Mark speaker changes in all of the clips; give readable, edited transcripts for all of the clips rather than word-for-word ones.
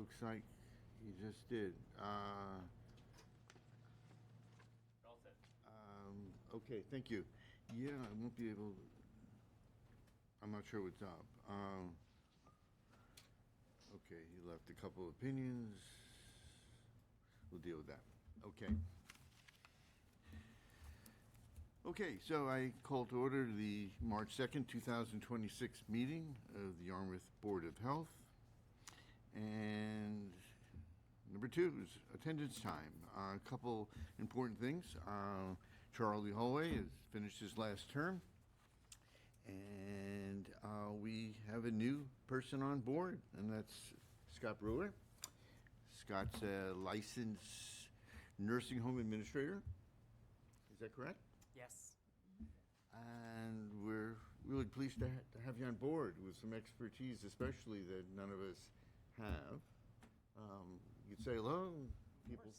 Speaker 1: Looks like you just did.
Speaker 2: All set.
Speaker 1: Okay, thank you. Yeah, I won't be able, I'm not sure what's up. Okay, he left a couple opinions. We'll deal with that. Okay. Okay, so I call to order the March 2nd, 2026 meeting of the Yarmouth Board of Health. And number 2 is attendance time. A couple important things. Charlie Holloway has finished his last term. And we have a new person on board, and that's Scott Brewer. Scott's a licensed nursing home administrator. Is that correct?
Speaker 2: Yes.
Speaker 1: And we're really pleased to have you on board with some expertise, especially that none of us have. You could say hello, people.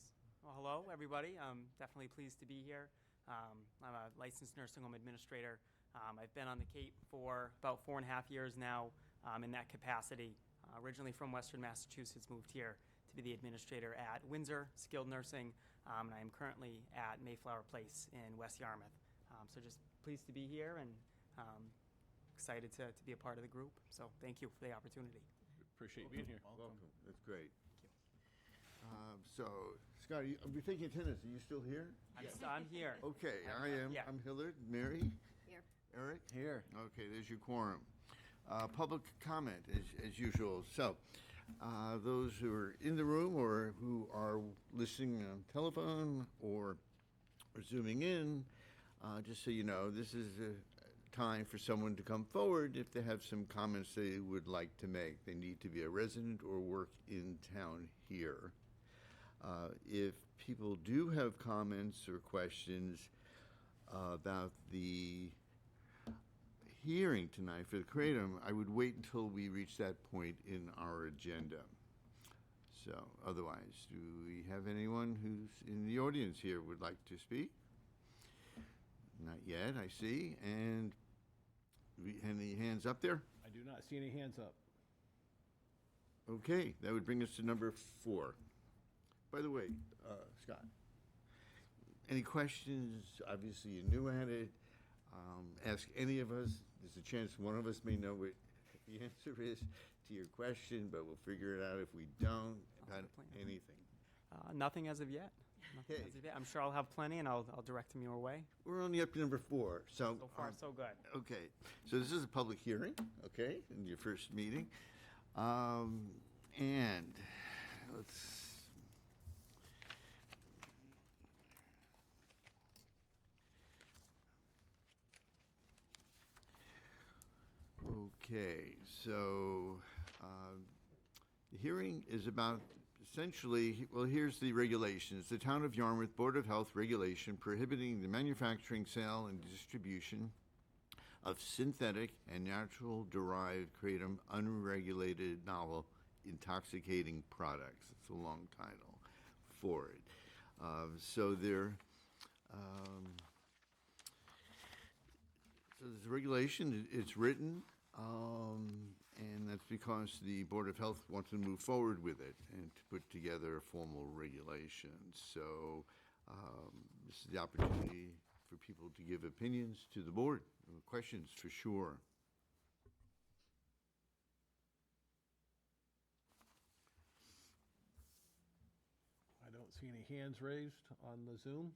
Speaker 2: Well, hello, everybody. I'm definitely pleased to be here. I'm a licensed nursing home administrator. I've been on the Cape for about 4.5 years now in that capacity. Originally from Western Massachusetts, moved here to be the administrator at Windsor Skilled Nursing, and I am currently at Mayflower Place in West Yarmouth. So just pleased to be here and excited to be a part of the group. So thank you for the opportunity.
Speaker 3: Appreciate you being here.
Speaker 1: Welcome. That's great.
Speaker 2: Thank
Speaker 1: So, Scott, you're taking attendance. Are you still here?
Speaker 2: you. I'm here.
Speaker 1: Okay, I am.
Speaker 2: Yeah.
Speaker 1: I'm Hillard. Mary?
Speaker 4: Here.
Speaker 1: Eric? Here. Okay, there's your quorum. Public comment, as usual. So, those who are in the room or who are listening on telephone or zooming in, just so you know, this is a time for someone to come forward if they have some comments they would like to make. They need to be a resident or work in town here. If people do have comments or questions about the hearing tonight for the Kratom, I would wait until we reach that point in our agenda. So, otherwise, do we have anyone who's in the audience here would like to speak? Not yet, I see. And any hands up there?
Speaker 3: I do not see any hands up.
Speaker 1: Okay, that would bring us to number 4. By the way, Scott, any questions? Obviously, you're new at it. Ask any of us. There's a chance one of us may know what the answer is to your question, but we'll figure it out if we don't. About anything.
Speaker 2: Nothing as of yet. Nothing
Speaker 1: Okay.
Speaker 2: as of yet. I'm sure I'll have plenty, and I'll direct them your way.
Speaker 1: We're only up to number 4.
Speaker 2: So far, so good.
Speaker 1: Okay, so this is a public hearing, okay, in your first meeting. And let's, okay, so the hearing is about essentially, well, here's the regulations. The Town of Yarmouth Board of Health regulation prohibiting the manufacturing, sale, and distribution of synthetic and natural-derived kratom unregulated novel intoxicating products. It's a long title for it. So there's a regulation. It's written, and that's because the Board of Health wants to move forward with it and to put together a formal regulation. So this is the opportunity for people to give opinions to the board. Questions for sure.
Speaker 3: I don't see any hands raised on the Zoom.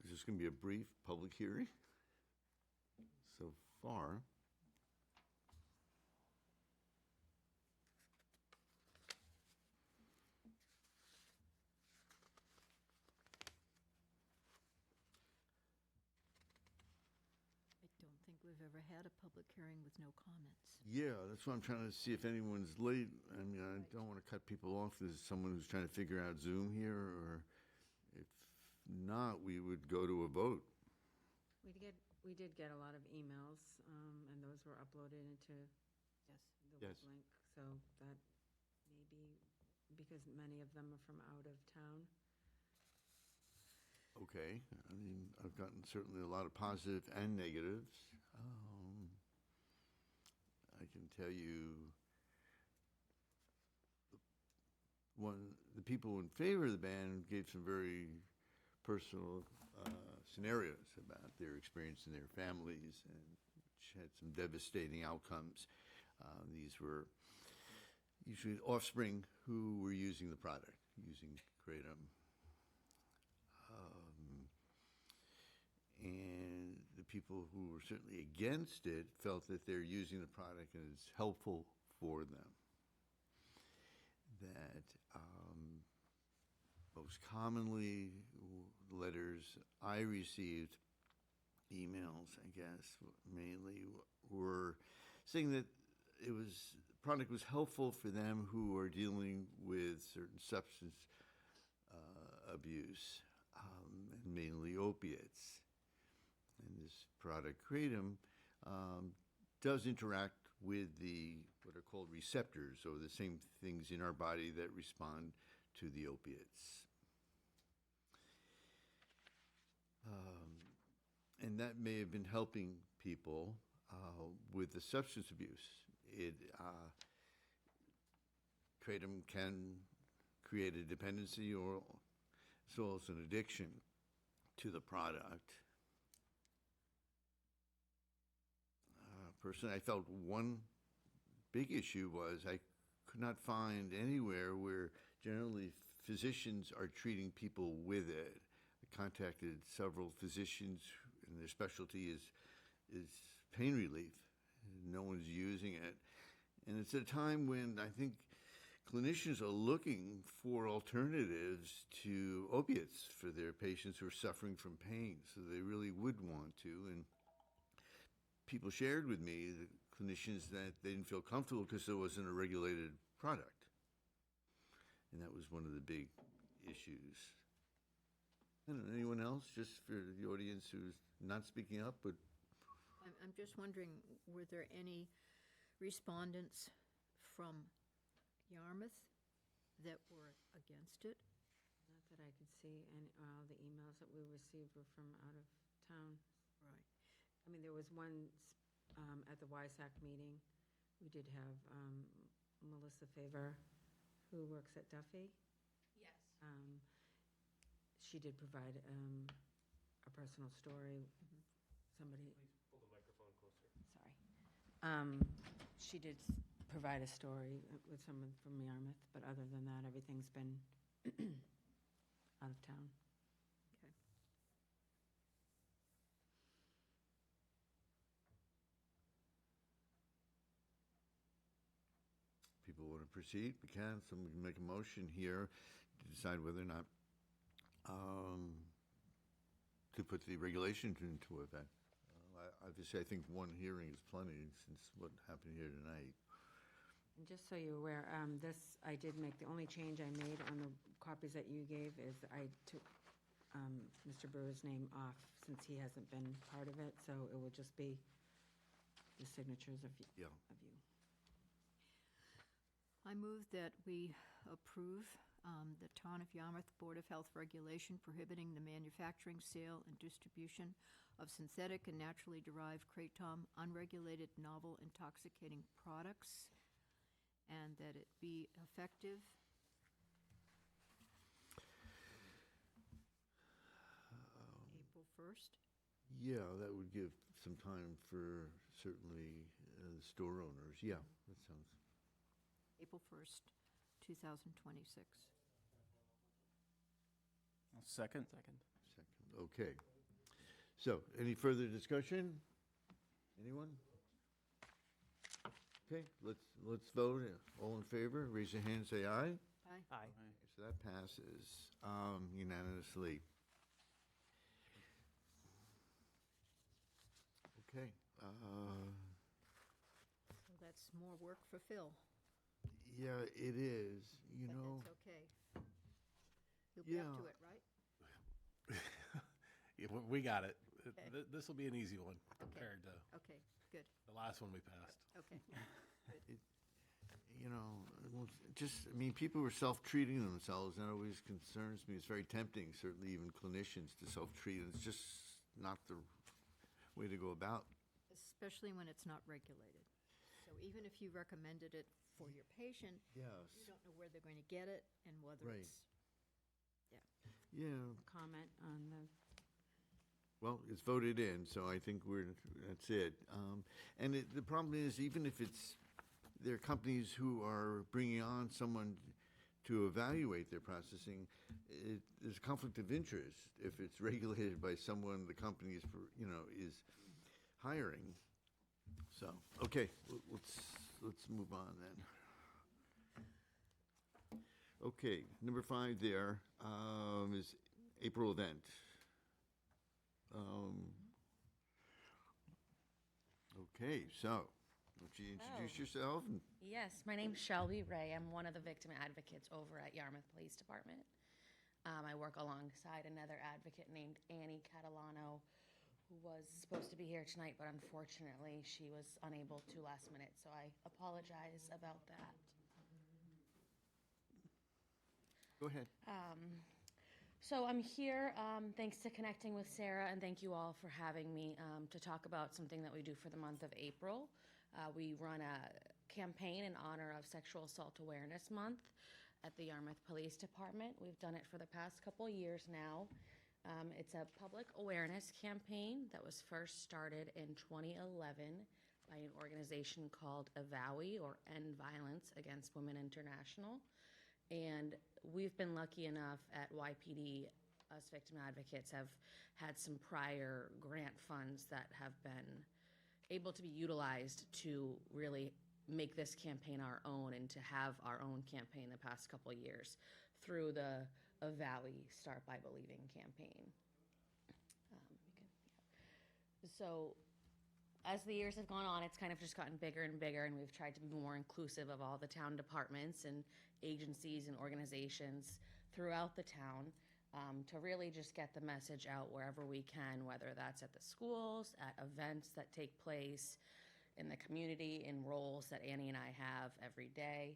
Speaker 1: Is this going to be a brief public hearing? So far.
Speaker 4: I don't think we've ever had a public hearing with no comments.
Speaker 1: Yeah, that's what I'm trying to see if anyone's late. I mean, I don't want to cut people off. There's someone who's trying to figure out Zoom here, or if not, we would go to a vote.
Speaker 5: We did get a lot of emails, and those were uploaded into
Speaker 4: Yes.
Speaker 5: the
Speaker 1: Yes.
Speaker 5: web link, so that may be because many of them are from out of town.
Speaker 1: Okay, I mean, I've gotten certainly a lot of positive and negatives. tell you the people in favor of the ban gave some very personal scenarios about their experience in their families, and which had some devastating outcomes. These were usually offspring who were using the product, using Kratom. And the people who were certainly against it felt that they're using the product and it's helpful for them. That most commonly, letters I received, emails, I guess, mainly were saying that product was helpful for them who are dealing with certain substance abuse, and mainly opiates. And this product, Kratom, does interact with what are called receptors, or the same things in our body that respond to the opiates. And that may have been helping people with the substance abuse. Kratom can create a dependency or as well as an addiction to the product. Personally, I felt one big issue was I could not find anywhere where generally physicians are treating people with it. I contacted several physicians, and their specialty is pain relief. No one's using it. And it's a time when I think clinicians are looking for alternatives to opiates for their patients who are suffering from pain, so they really would want to. And people shared with me, the clinicians, that they didn't feel comfortable because there wasn't a regulated product. And that was one of the big issues. I don't know, anyone else, just for the audience who's not speaking up, but
Speaker 4: I'm just wondering, were there any respondents from Yarmouth that were against it?
Speaker 5: Not that I could see, and all the emails that we received were from out of town.
Speaker 4: Right.
Speaker 5: I mean, there was one at the YSAC meeting. We did have Melissa Favor, who works at Duffy.
Speaker 4: Yes.
Speaker 5: She did provide a personal story. Somebody.
Speaker 6: Please pull the microphone closer.
Speaker 5: Sorry. She did provide a story with someone from Yarmouth, but other than that, everything's been out of town.
Speaker 4: Okay.
Speaker 1: people want to proceed, we can. Someone can make a motion here to decide whether or not to put the regulations into effect. Obviously, I think one hearing is plenty since what happened here tonight.
Speaker 5: And just so you're aware, I did make, the only change I made on the copies that you gave is I took Mr. Brewer's name off since he hasn't been part of it, so it will just be the signatures of you.
Speaker 4: I move that we approve the Town of Yarmouth Board of Health regulation prohibiting the manufacturing, sale, and distribution of synthetic and naturally derived kratom, unregulated novel intoxicating products, and that it be effective April 1st.
Speaker 1: Yeah, that would give some time for certainly the store owners. Yeah, that sounds.
Speaker 4: April 1st, 2026.
Speaker 6: Second.
Speaker 1: Second. Okay. So, any further discussion? Anyone? Okay, let's vote. All in favor, raise your hand, say aye.
Speaker 4: Aye.
Speaker 2: Aye.
Speaker 1: So that passes unanimously. Okay.
Speaker 4: So that's more work for Phil.
Speaker 1: Yeah, it is. You
Speaker 4: But
Speaker 1: know.
Speaker 4: that's okay. You'll be up to
Speaker 1: Yeah.
Speaker 4: it, right?
Speaker 3: Yeah, we got it.
Speaker 4: Okay.
Speaker 3: This will be an easy one compared to
Speaker 4: Okay, good.
Speaker 3: the last one we passed.
Speaker 4: Okay.
Speaker 1: You know, I mean, people were self-treating themselves, and it always concerns me. It's very tempting, certainly even clinicians, to self-treat, and it's just not the way to go about.
Speaker 4: Especially when it's not regulated. So So even if you recommended it for your patient, you
Speaker 1: Yes.
Speaker 4: don't know where they're going to get it and whether
Speaker 1: Right.
Speaker 4: it's,
Speaker 1: Yeah,
Speaker 5: Comment on the,
Speaker 1: well, it's voted in, so I think that's it. And the problem is, even if there are companies who are bringing on someone to evaluate their processing, there's a conflict of interest if it's regulated by someone the company is, is hiring. So, okay, let's move on then. Okay, number 5 there is April event. Okay, so, would you introduce yourself?
Speaker 7: Yes, my name's Shelby Ray. I'm one of the victim advocates over at Yarmouth Police Department. I work alongside another advocate named Annie Catalano, who was supposed to be here tonight, but unfortunately she was unable to last minute, so I apologize about that.
Speaker 1: Go ahead.
Speaker 7: So I'm here thanks to connecting with Sarah, and thank you all for having me to talk about something that we do for the month of April. We run a campaign in honor of Sexual Assault Awareness Month at the Yarmouth Police Department. We've done it for the past couple years now. It's a public awareness campaign that was first started in 2011 by an organization called AVOWI, or End Violence Against Women International. And we've been lucky enough at YPD, us victim advocates, have had some prior grant funds that have been able to be utilized to really make this campaign our own and to have our own campaign the past couple of years through the AVOWI Start by Believing campaign. So as the years have gone on, it's kind of just gotten bigger and bigger, and we've tried to be more inclusive of all the town departments and agencies and organizations throughout the town to really just get the message out wherever we can, whether that's at the schools, at events that take place in the community, in roles that Annie and I have every day.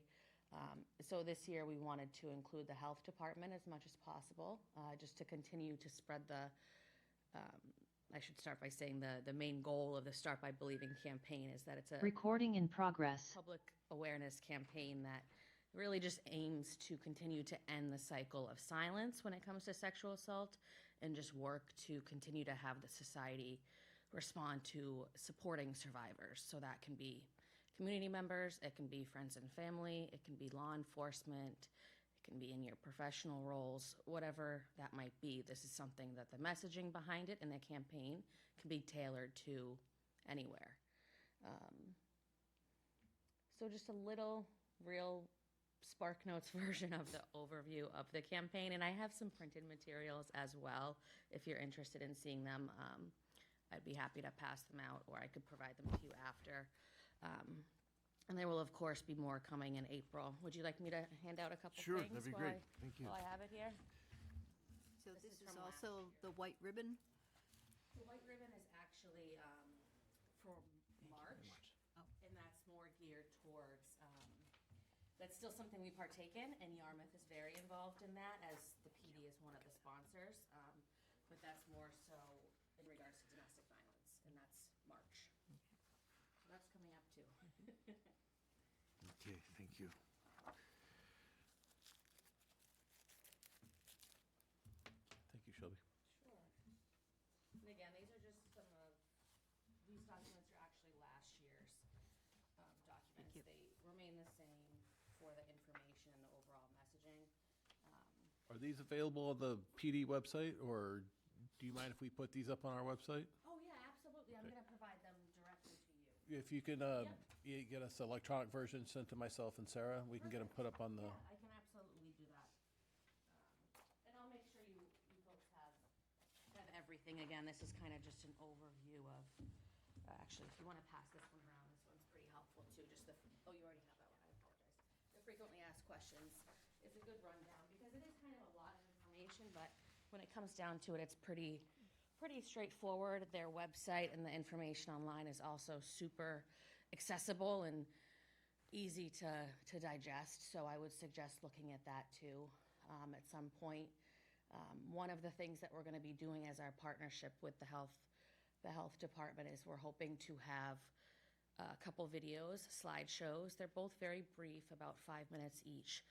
Speaker 7: So this year we wanted to include the health department as much as possible, just to continue to spread I should start by saying the main goal of the Start by Believing campaign is that it's a
Speaker 8: Recording in progress.
Speaker 7: public awareness campaign that really just aims to continue to end the cycle of silence when it comes to sexual assault and just work to continue to have the society respond to supporting survivors. So that can be community members, it can be friends and family, it can be law enforcement, it can be in your professional roles, whatever that might be. This is something that the messaging behind it and the campaign can be tailored to anywhere. So just a little real SparkNotes version of the overview of the campaign, and I have some printed materials as well. If you're interested in seeing them, I'd be happy to pass them out, or I could provide them to you after. And there will, of course, be more coming in April. Would you like me to hand out a couple
Speaker 1: Sure,
Speaker 7: things?
Speaker 1: that'd be
Speaker 7: while
Speaker 1: great.
Speaker 7: I-
Speaker 1: Thank you.
Speaker 7: While I have it here?
Speaker 4: so
Speaker 7: This
Speaker 4: this
Speaker 7: is
Speaker 4: is
Speaker 7: from last
Speaker 4: also the white ribbon?
Speaker 7: The white ribbon is actually for March,
Speaker 4: Oh.
Speaker 7: and that's more geared towards, that's still something we partake in, and Yarmouth is very involved in that, as the PD is one of the sponsors, but that's more so in regards to domestic violence, and that's March. So that's coming up too.
Speaker 1: Okay, thank you.
Speaker 3: Thank you, Shelby.
Speaker 7: Sure. And again, these are just some of, these documents are actually last year's documents.
Speaker 4: you.
Speaker 7: They remain the same for the information and the overall messaging.
Speaker 3: Are these available on the PD website, or do you mind if we put these up on our website?
Speaker 7: Oh, yeah, absolutely. I'm going to provide them directly to you.
Speaker 3: If you can get us an electronic version sent to myself and Sarah, we can get them put up on the,
Speaker 7: Yeah, I can absolutely do that. And I'll make sure you folks have everything. Again, this is kind of just an overview of, actually, if you want to pass this one around, this one's pretty helpful too. Just the, oh, you already have that one. I apologize. The frequently asked questions is a good rundown because it is kind of a lot of information, but when it comes down to it, it's pretty straightforward. Their website and the information online is also super accessible and easy to digest, so I would suggest looking at that too at some point. One of the things that we're going to be doing as our partnership with the health department is we're hoping to have a couple videos, slideshows. They're both very brief, about 5 minutes each,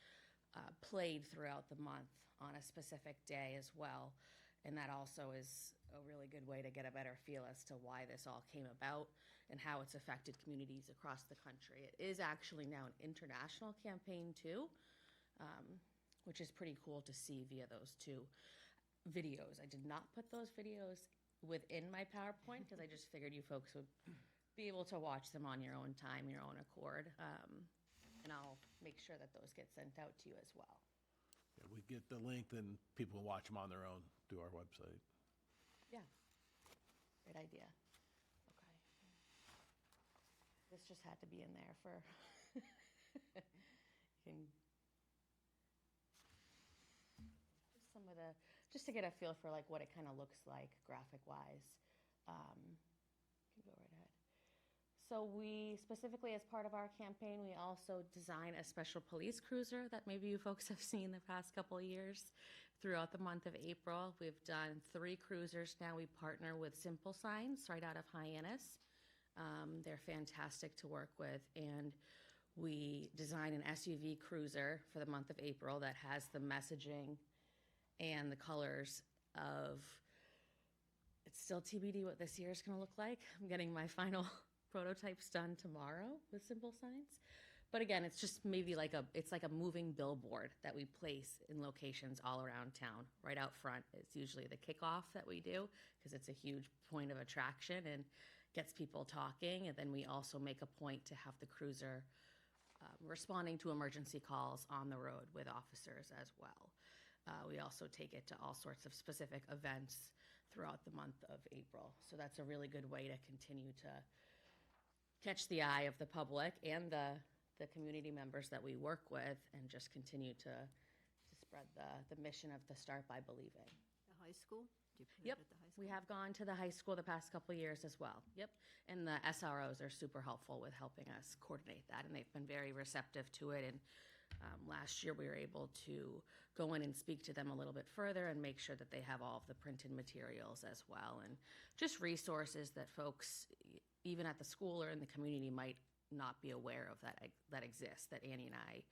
Speaker 7: played throughout the month on a specific day as well. And that also is a really good way to get a better feel as to why this all came about and how it's affected communities across the country. It is actually now an international campaign too, which is pretty cool to see via those two videos. I did not put those videos within my PowerPoint because I just figured you folks would be able to watch them on your own time, your own accord. And I'll make sure that those get sent out to you as well.
Speaker 3: Yeah, we get the link, then people can watch them on their own through our website.
Speaker 7: Yeah, great idea. Okay. This just had to be in there for, you can, just some of the, just to get a feel for like what it kind of looks like graphic-wise. You can go right ahead. So we, specifically as part of our campaign, we also design a special police cruiser that maybe you folks have seen the past couple of years throughout the month of April. We've done 3 cruisers now. We partner with Simple Signs right out of Hyannis. They're fantastic to work with, and we design an SUV cruiser for the month of April that has the messaging and the colors of, it's still TBD what this year is going to look like. I'm getting my final prototypes done tomorrow with Simple Signs. But again, it's just maybe like it's like a moving billboard that we place in locations all around town. Right out front is usually the kickoff that we do because it's a huge point of attraction and gets people talking. And then we also make a point to have the cruiser responding to emergency calls on the road with officers as well. We also take it to all sorts of specific events throughout the month of April. So that's a really good way to continue to catch the eye of the public and the community members that we work with and just continue to spread the mission of the Start by Believing.
Speaker 4: The high school? Do you put
Speaker 7: Yep,
Speaker 4: it at the high school?
Speaker 7: we have gone to the high school the past couple of years as well. Yep, and the SROs are super helpful with helping us coordinate that, and they've been very receptive to it. And last year we were able to go in and speak to them a little bit further and make sure that they have all of the printed materials as well, and just resources that folks, even at the school or in the community, might not be aware of that exists, that Annie and I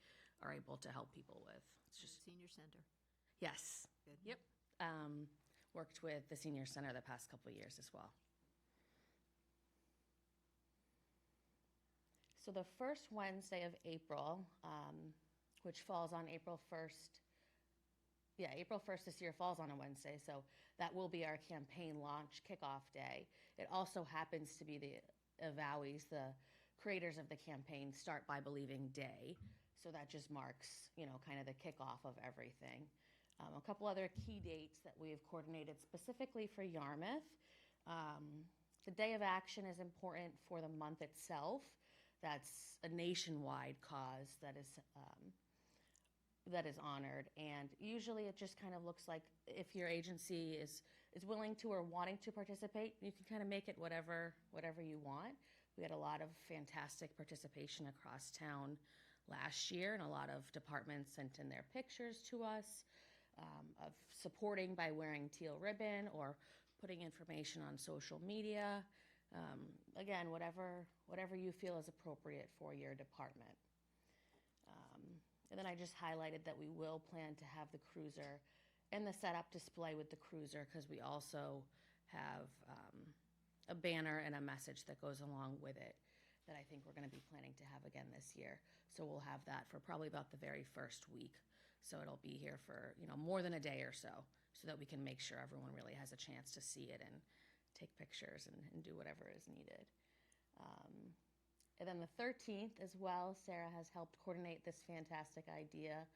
Speaker 7: are able to help people with. It's just,
Speaker 4: Senior center.
Speaker 7: yes,
Speaker 4: Good.
Speaker 7: yep. Worked with the senior center the past couple of years as well. So the first Wednesday of April, which falls on April 1st, April 1st this year falls on a Wednesday, so that will be our campaign launch kickoff day. It also happens to be the Evowies, the creators of the campaign, Start by Believing Day. So that just marks, kind of the kickoff of everything. A couple other key dates that we have coordinated specifically for Yarmouth. The Day of Action is important for the month itself. That's a nationwide cause that is honored, and usually it just kind of looks like if your agency is willing to or wanting to participate, you can kind of make it whatever you want. We had a lot of fantastic participation across town last year, and a lot of departments sent in their pictures to us of supporting by wearing teal ribbon or putting information on social media. Again, whatever you feel is appropriate for your department. And then I just highlighted that we will plan to have the cruiser and the setup display with the cruiser, because we also have a banner and a message that goes along with it that I think we're going to be planning to have again this year. So we'll have that for probably about the very first week. So it'll be here for, more than a day or so that we can make sure everyone really has a chance to see it and take pictures and do whatever is needed. And then the 13th as well, Sarah has helped coordinate this fantastic idea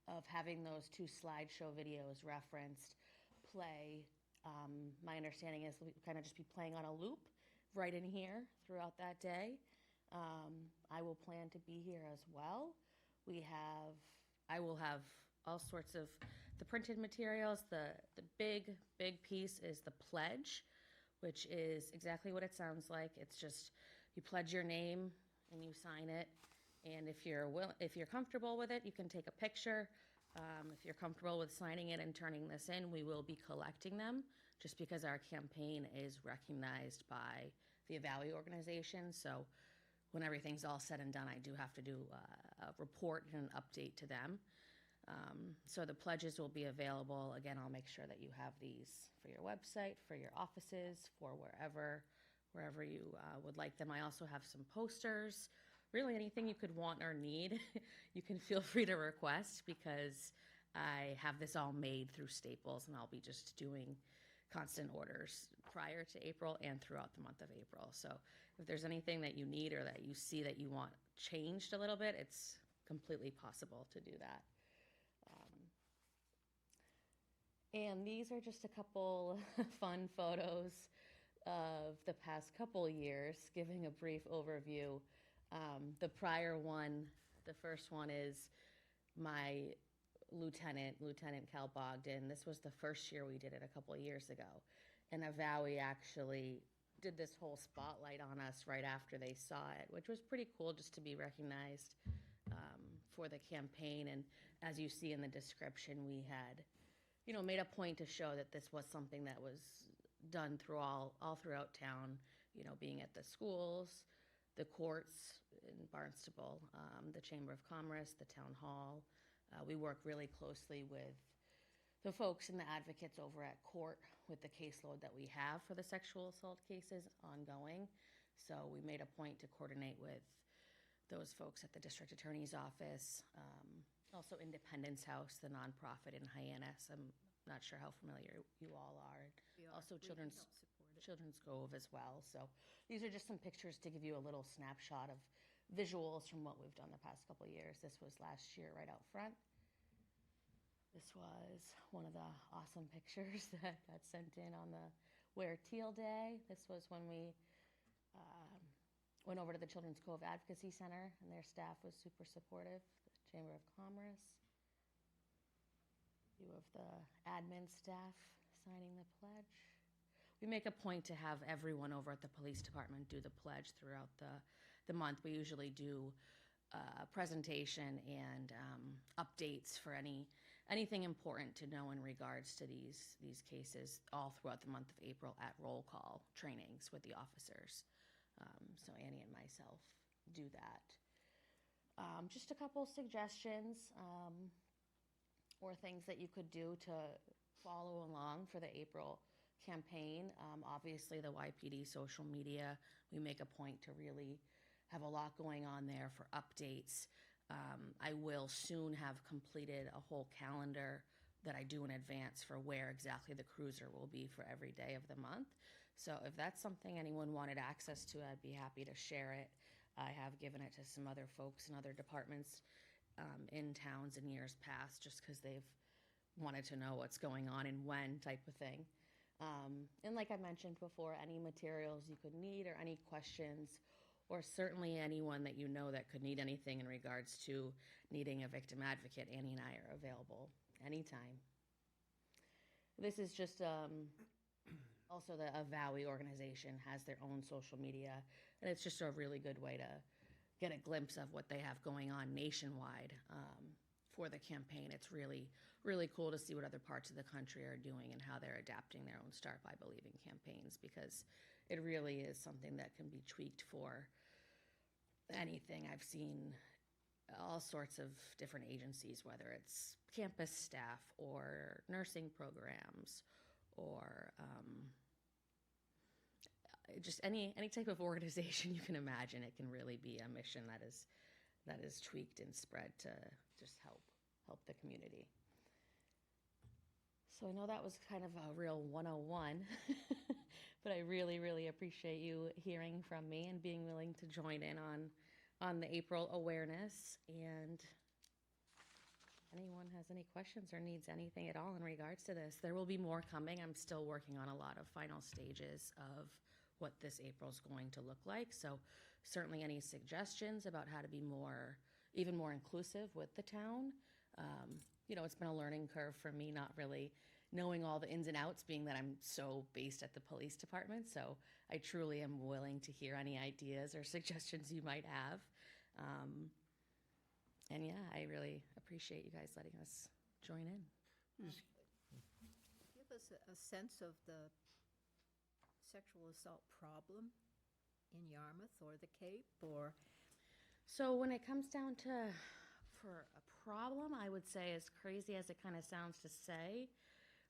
Speaker 7: of having those 2 slideshow videos referenced play. My understanding is we kind of just be playing on a loop right in here throughout that day. I will plan to be here as well. I will have all sorts of the printed materials. The big piece is the pledge, which is exactly what it sounds like. It's just, you pledge your name and you sign it. And if you're comfortable with it, you can take a picture. If you're comfortable with signing it and turning this in, we will be collecting them, just because our campaign is recognized by the Evowie organization. So when everything's all said and done, I do have to do a report and an update to them. So the pledges will be available. Again, I'll make sure that you have these for your website, for your offices, for wherever you would like them. I also have some posters. Really anything you could want or need, you can feel free to request, because I have this all made through Staples, and I'll be just doing constant orders prior to April and throughout the month of April. So if there's anything that you need or that you see that you want changed a little bit, it's completely possible to do that. And these are just a couple fun photos of the past couple years, giving a brief overview. The prior one, the first one is my Lieutenant Cal Bogdan. This was the first year we did it a couple of years ago. And Avowie actually did this whole spotlight on us right after they saw it, which was pretty cool just to be recognized for the campaign. And as you see in the description, we had, made a point to show that this was something that was done through all throughout town, being at the schools, the courts in Barnstable, the Chamber of Commerce, the Town Hall. We work really closely with the folks and the advocates over at court with the caseload that we have for the sexual assault cases ongoing. So we made a point to coordinate with those folks at the district attorney's office. Also Independence House, the nonprofit in Hyannis. I'm not sure how familiar you all are. Also Children's Cove as well. So these are just some pictures to give you a little snapshot of visuals from what we've done the past couple of years. This was last year right out front. This was one of the awesome pictures that got sent in on the Wear Teal Day. This was when we went over to the Children's Cove Advocacy Center, and their staff was super supportive. The Chamber of Commerce. View of the admin staff signing the pledge. We make a point to have everyone over at the police department do the pledge throughout the month. We usually do a presentation and updates for anything important to know in regards to these cases all throughout the month of April at roll call trainings with the officers. So Annie and myself do that. Just a couple suggestions or things that you could do to follow along for the April campaign. Obviously, the YPD social media, we make a point to really have a lot going on there for updates. I will soon have completed a whole calendar that I do in advance for where exactly the cruiser will be for every day of the month. So if that's something anyone wanted access to, I'd be happy to share it. I have given it to some other folks in other departments in towns in years past, just because they've wanted to know what's going on and when type of thing. And like I mentioned before, any materials you could need or any questions, or certainly anyone that you know that could need anything in regards to needing a victim advocate, Annie and I are available anytime. This is just also the Avowie organization has their own social media, and it's just a really good way to get a glimpse of what they have going on nationwide for the campaign. It's really, really cool to see what other parts of the country are doing and how they're adapting their own Start by Believing campaigns, because it really is something that can be tweaked for anything. I've seen all sorts of different agencies, whether it's campus staff or nursing programs or just any type of organization you can imagine. It can really be a mission that is tweaked and spread to just help the community. So I know that was kind of a real 101, but I really, really appreciate you hearing from me and being willing to join in on the April awareness. And anyone has any questions or needs anything at all in regards to this, there will be more coming. I'm still working on a lot of final stages of what this April's going to look like. So certainly any suggestions about how to be even more inclusive with the town. It's been a learning curve for me, not really knowing all the ins and outs, being that I'm so based at the police department. So I truly am willing to hear any ideas or suggestions you might have. And yeah, I really appreciate you guys letting us join in.
Speaker 4: Give us a sense of the sexual assault problem in Yarmouth or the Cape, or?
Speaker 7: So when it comes down to, for a problem, I would say, as crazy as it kind of sounds to say,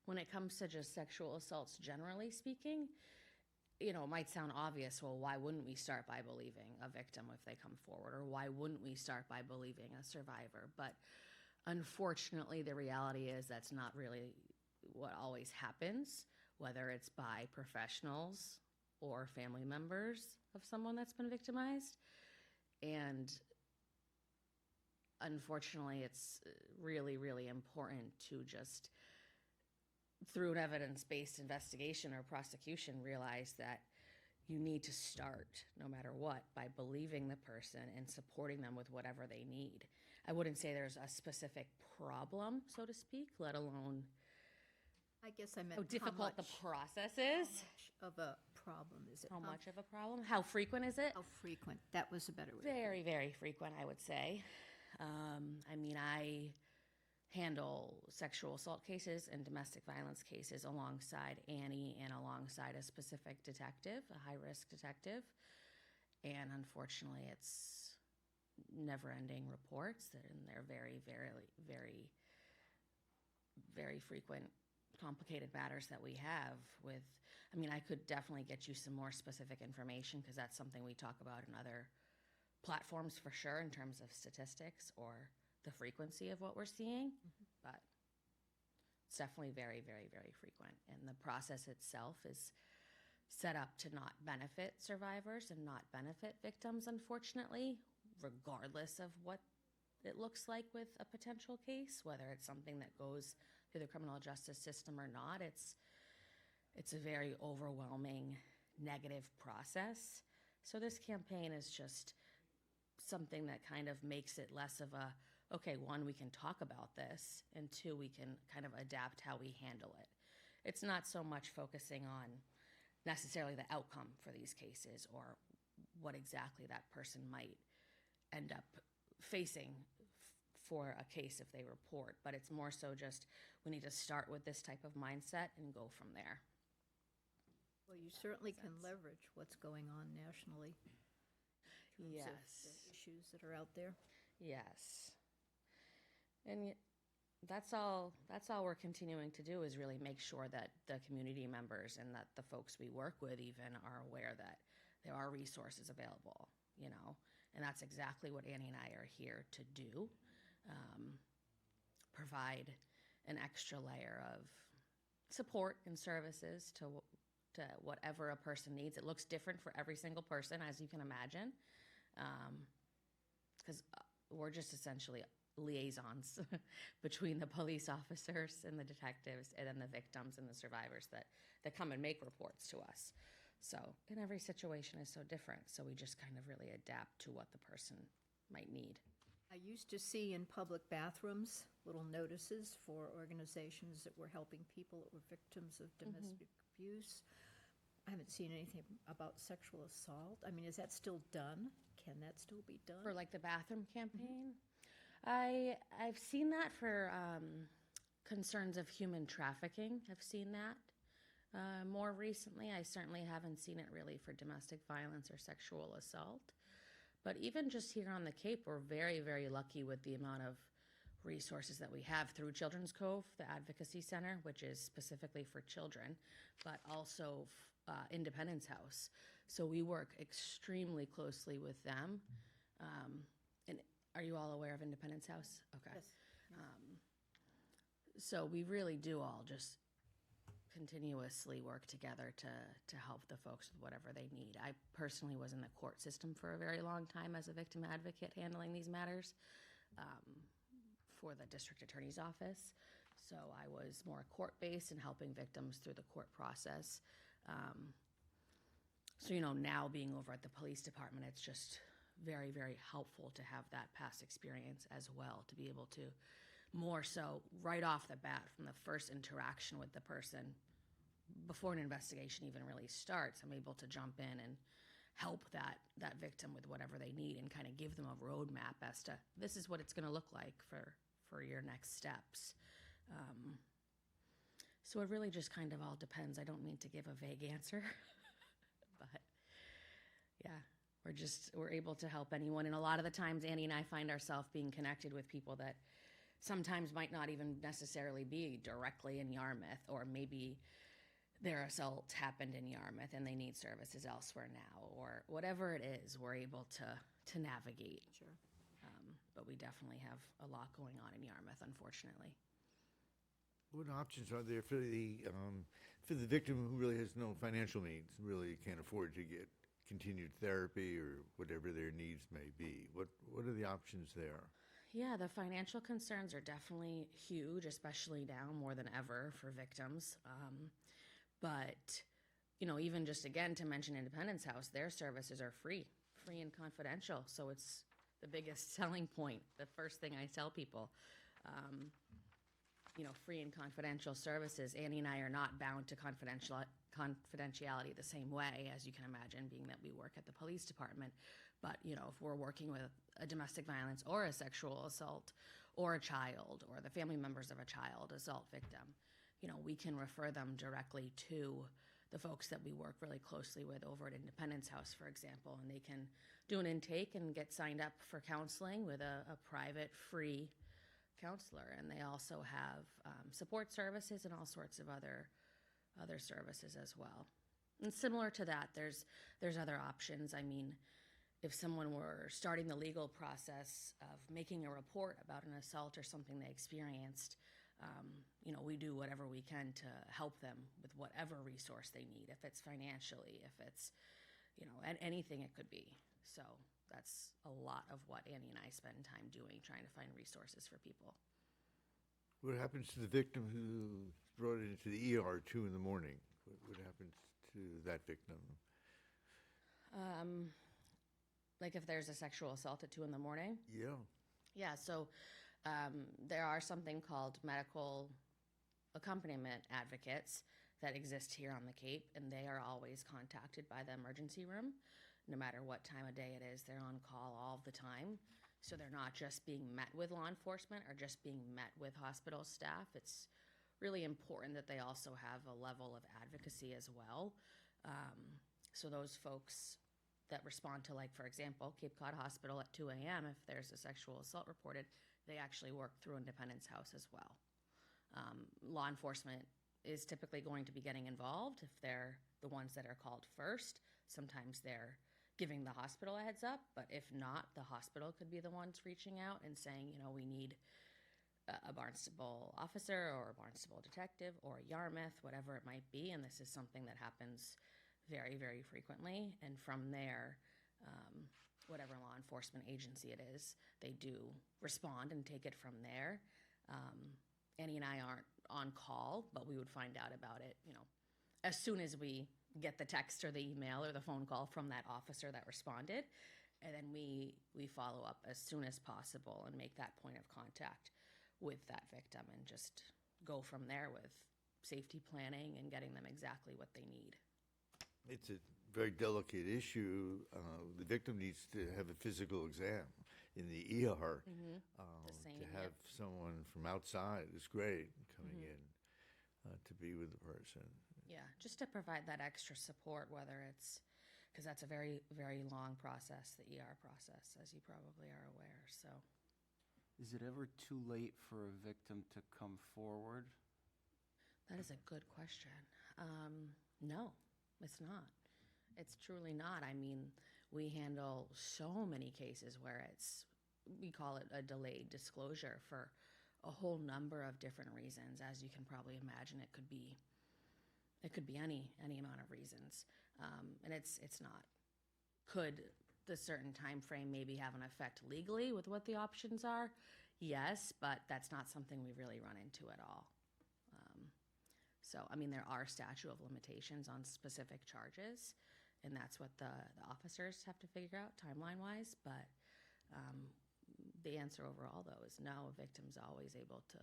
Speaker 7: when it comes to just sexual assaults generally speaking, it might sound obvious, well, why wouldn't we start by believing a victim if they come forward? Or why wouldn't we start by believing a survivor? But unfortunately, the reality is that's not really what always happens, whether it's by professionals or family members of someone that's been victimized. And unfortunately, it's really, really important to just, through an evidence-based investigation or prosecution, realize that you need to start, no matter what, by believing the person and supporting them with whatever they need. I wouldn't say there's a specific problem, so to speak, let alone
Speaker 4: I guess I meant
Speaker 7: how difficult the process is.
Speaker 4: How much of a problem is it?
Speaker 7: How much of a problem? How frequent is it?
Speaker 4: How frequent? That was a better way.
Speaker 7: Very, very frequent, I would say. I handle sexual assault cases and domestic violence cases alongside Annie and alongside a specific detective, a high-risk detective. And unfortunately, it's never-ending reports, and they're very, very, very, very frequent, complicated matters that we have with, I could definitely get you some more specific information because that's something we talk about in other platforms for sure in terms of statistics or the frequency of what we're seeing, but it's definitely very, very, very frequent. And the process itself is set up to not benefit survivors and not benefit victims, unfortunately, regardless of what it looks like with a potential case, whether it's something that goes through the criminal justice system or not. It's a very overwhelming negative process. So this campaign is just something that kind of makes it less of a, okay, one, we can talk about this, and two, we can kind of adapt how we handle it. It's not so much focusing on necessarily the outcome for these cases or what exactly that person might end up facing for a case if they report, but it's more so just we need to start with this type of mindset and go from there.
Speaker 4: Well, you certainly can leverage what's going on nationally in terms of
Speaker 7: Yes.
Speaker 4: the issues that are out there.
Speaker 7: Yes. And that's all we're continuing to do is really make sure that the community members and that the folks we work with even are aware that there are resources available, and that's exactly what Annie and I are here to do. Provide an extra layer of support and services to whatever a person needs. It looks different for every single person, as you can imagine, because we're just essentially liaisons between the police officers and the detectives and then the victims and the survivors that come and make reports to us. So, and every situation is so different, so we just kind of really adapt to what the person might need.
Speaker 4: I used to see in public bathrooms little notices for organizations that were helping people that were victims of domestic abuse. I haven't seen anything about sexual assault. Is that still done? Can that still be done?
Speaker 7: For like the bathroom campaign? I've seen that for concerns of human trafficking. I've seen that more recently. I certainly haven't seen it really for domestic violence or sexual assault. But even just here on the Cape, we're very, very lucky with the amount of resources that we have through Children's Cove, the Advocacy Center, which is specifically for children, but also Independence House. So we work extremely closely with them. And are you all aware of Independence House? Okay.
Speaker 4: Yes.
Speaker 7: So we really do all just continuously work together to help the folks with whatever they need. I personally was in the court system for a very long time as a victim advocate handling these matters for the district attorney's office. So I was more court-based and helping victims through the court process. So, now being over at the police department, it's just very, very helpful to have that past experience as well, to be able to more so right off the bat from the first interaction with the person before an investigation even really starts, I'm able to jump in and help that victim with whatever they need and kind of give them a roadmap as to this is what it's going to look like for your next steps. So it really just kind of all depends. I don't mean to give a vague answer, but yeah, we're able to help anyone. And a lot of the times, Annie and I find ourselves being connected with people that sometimes might not even necessarily be directly in Yarmouth, or maybe their assault happened in Yarmouth and they need services elsewhere now, or whatever it is, we're able to navigate.
Speaker 4: Sure.
Speaker 7: But we definitely have a lot going on in Yarmouth, unfortunately.
Speaker 1: What options are there for the victim who really has no financial means, really can't afford to get continued therapy or whatever their needs may be? What are the options there?
Speaker 7: Yeah, the financial concerns are definitely huge, especially now more than ever for victims. But, even just again to mention Independence House, their services are free and confidential. So it's the biggest selling point. The first thing I tell people, free and confidential services. Annie and I are not bound to confidentiality the same way, as you can imagine, being that we work at the police department. But, if we're working with a domestic violence or a sexual assault or a child or the family members of a child assault victim, we can refer them directly to the folks that we work really closely with over at Independence House, for example, and they can do an intake and get signed up for counseling with a private, free counselor. And they also have support services and all sorts of other services as well. And similar to that, there's other options. I mean, if someone were starting the legal process of making a report about an assault or something they experienced, we do whatever we can to help them with whatever resource they need, if it's financially, if it's, and anything it could be. So that's a lot of what Annie and I spend time doing, trying to find resources for people.
Speaker 1: What happens to the victim who's brought into the ER 2 in the morning? What happens to that victim?
Speaker 7: Like if there's a sexual assault at 2 in the morning?
Speaker 1: Yeah.
Speaker 7: Yeah, so there are something called medical accompaniment advocates that exist here on the Cape, and they are always contacted by the emergency room. No matter what time of day it is, they're on call all the time. So they're not just being met with law enforcement or just being met with hospital staff. It's really important that they also have a level of advocacy as well. So those folks that respond to, like, for example, Cape Cod Hospital at 2 a.m., if there's a sexual assault reported, they actually work through Independence House as well. Law enforcement is typically going to be getting involved if they're the ones that are called first. Sometimes they're giving the hospital a heads up, but if not, the hospital could be the ones reaching out and saying, we need a Barnstable officer or a Barnstable detective or a Yarmouth, whatever it might be. And this is something that happens very, very frequently. And from there, whatever law enforcement agency it is, they do respond and take it from there. Annie and I aren't on call, but we would find out about it, as soon as we get the text or the email or the phone call from that officer that responded. And then we follow up as soon as possible and make that point of contact with that victim and just go from there with safety planning and getting them exactly what they need.
Speaker 1: It's a very delicate issue. The victim needs to have a physical exam in the ER.
Speaker 7: The same,
Speaker 1: To have someone from outside is great coming in to be with the person.
Speaker 7: Yeah, just to provide that extra support, whether it's, because that's a very, very long process, the ER process, as you probably are aware, so.
Speaker 6: Is it ever too late for a victim to come forward?
Speaker 7: That is a good question. No, it's not. It's truly not. I mean, we handle so many cases where we call it a delayed disclosure for a whole number of different reasons. As you can probably imagine, it could be any amount of reasons. And it's not. Could the certain time frame maybe have an effect legally with what the options are? Yes, but that's not something we really run into at all. So, I mean, there are statute of limitations on specific charges, and that's what the officers have to figure out timeline-wise. But the answer overall, though, is no. A victim's always able to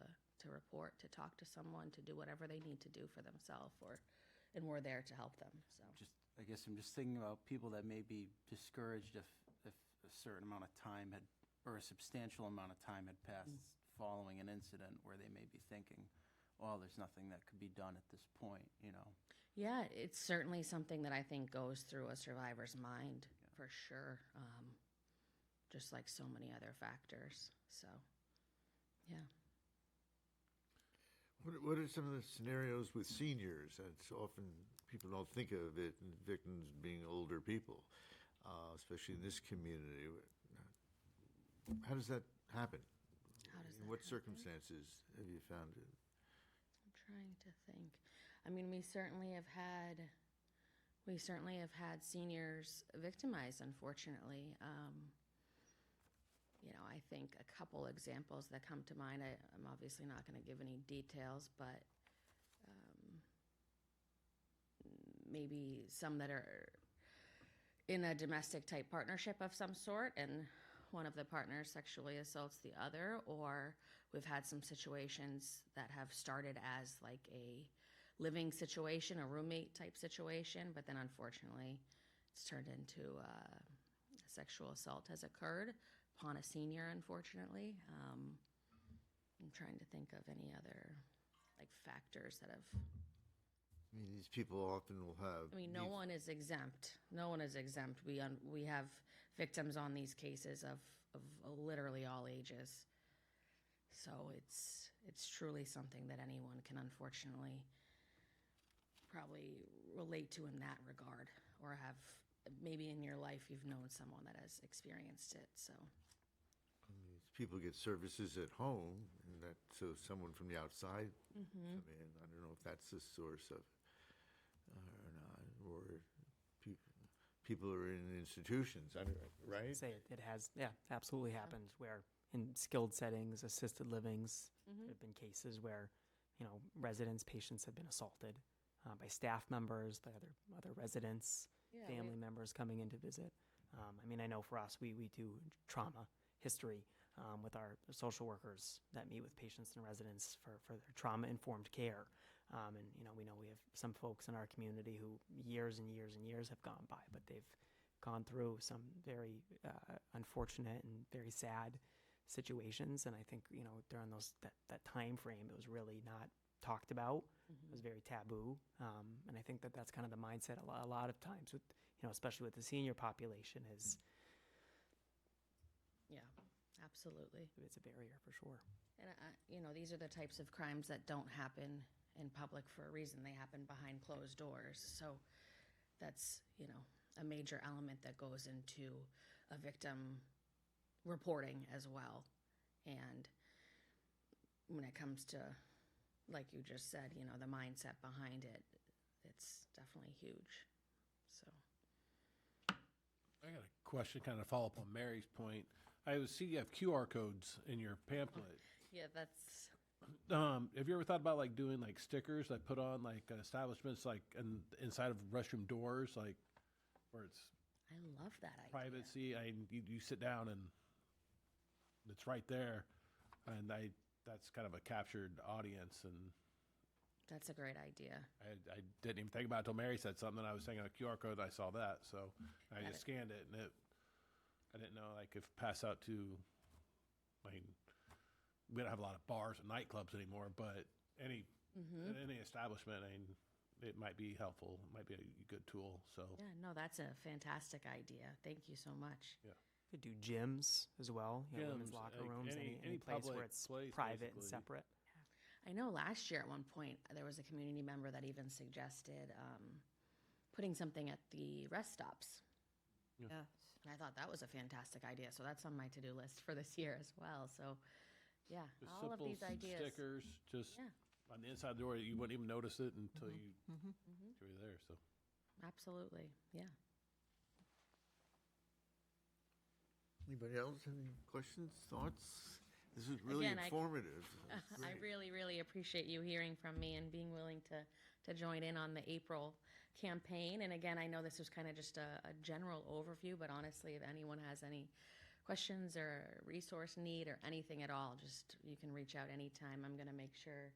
Speaker 7: report, to talk to someone, to do whatever they need to do for themselves, and we're there to help them. So,
Speaker 6: I guess I'm just thinking about people that may be discouraged if a certain amount of time or a substantial amount of time had passed following an incident where they may be thinking, well, there's nothing that could be done at this point,
Speaker 7: Yeah, it's certainly something that I think goes through a survivor's mind for sure, just like so many other factors. So, yeah.
Speaker 1: What are some of the scenarios with seniors? It's often, people don't think of it, and victims being older people, especially in this community. How does that happen?
Speaker 7: How does
Speaker 1: In
Speaker 7: that
Speaker 1: what
Speaker 7: happen?
Speaker 1: circumstances have you found it?
Speaker 7: I'm trying to think. I mean, we certainly have had seniors victimized, unfortunately. You know, I think a couple examples that come to mind, I'm obviously not going to give any details, but maybe some that are in a domestic type partnership of some sort, and one of the partners sexually assaults the other, or we've had some situations that have started as like a living situation, a roommate type situation, but then unfortunately it's turned into sexual assault has occurred upon a senior, unfortunately. I'm trying to think of any other like factors that have.
Speaker 1: I mean, these people often will have.
Speaker 7: I mean, no one is exempt. No one is exempt. We have victims on these cases of literally all ages. So it's truly something that anyone can unfortunately probably relate to in that regard, or have maybe in your life you've known someone that has experienced it. So
Speaker 1: These people get services at home, and that so someone from the outside come in. I don't know if that's the source of or not, or people are in institutions. I don't, right?
Speaker 2: Say it has, yeah, absolutely happened where in skilled settings, assisted livings, there have been cases where, you know, residents, patients have been assaulted by staff members, by other residents,
Speaker 7: Yeah,
Speaker 2: family members coming in to visit. I mean, I know for us, we do trauma history with our social workers that meet with patients and residents for their trauma-informed care. And, you know, we have some folks in our community who years and years and years have gone by, but they've gone through some very unfortunate and very sad situations. And I think, you know, during that time frame, it was really not talked about. It was very taboo. And I think that's kind of the mindset a lot of times with, you know, especially with the senior population is.
Speaker 7: yeah, absolutely.
Speaker 2: It's a barrier for sure.
Speaker 7: And, you know, these are the types of crimes that don't happen in public for a reason. They happen behind closed doors. So that's, you know, a major element that goes into a victim reporting as well. And when it comes to, like you just said, you know, the mindset behind it, it's definitely huge. So.
Speaker 3: I got a question, kind of follow up on Mary's point. I see you have QR codes in your pamphlet.
Speaker 7: Yeah, that's.
Speaker 3: Have you ever thought about like doing like stickers that put on like establishments like inside of restroom doors, like where it's
Speaker 7: I love that idea.
Speaker 3: privacy? You sit down and it's right there, and that's kind of a captured audience, and
Speaker 7: That's a great idea.
Speaker 3: I didn't even think about it until Mary said something. I was thinking a QR code. I saw that, so I
Speaker 7: Got
Speaker 3: just
Speaker 7: it.
Speaker 3: scanned it, and I didn't know like if pass out to. I mean, we don't have a lot of bars and nightclubs anymore, but any establishment, I mean, it might be helpful. It might be a good tool. So
Speaker 7: Yeah, no, that's a fantastic idea. Thank you so much.
Speaker 2: Could do gyms as well, you know, women's
Speaker 3: Gyms,
Speaker 2: locker
Speaker 3: like
Speaker 2: rooms,
Speaker 3: any
Speaker 2: any place where
Speaker 3: public
Speaker 2: it's
Speaker 3: place,
Speaker 2: private and
Speaker 3: basically.
Speaker 2: separate.
Speaker 7: I know last year at one point, there was a community member that even suggested putting something at the rest stops.
Speaker 4: Yes.
Speaker 7: And I thought that was a fantastic idea. So that's on my to-do list for this year as well. So, yeah,
Speaker 3: just
Speaker 7: all of
Speaker 3: simple
Speaker 7: these ideas.
Speaker 3: stickers, just
Speaker 7: Yeah.
Speaker 3: on the inside door. You wouldn't even notice it until you're there. So.
Speaker 7: Absolutely, yeah.
Speaker 1: Anybody else have any questions, thoughts? This is really
Speaker 7: Again,
Speaker 1: informative.
Speaker 7: I really, really appreciate you hearing from me and being willing to join in on the April campaign. And again, I know this was kind of just a general overview, but honestly, if anyone has any questions or resource need or anything at all, just you can reach out anytime. I'm going to make sure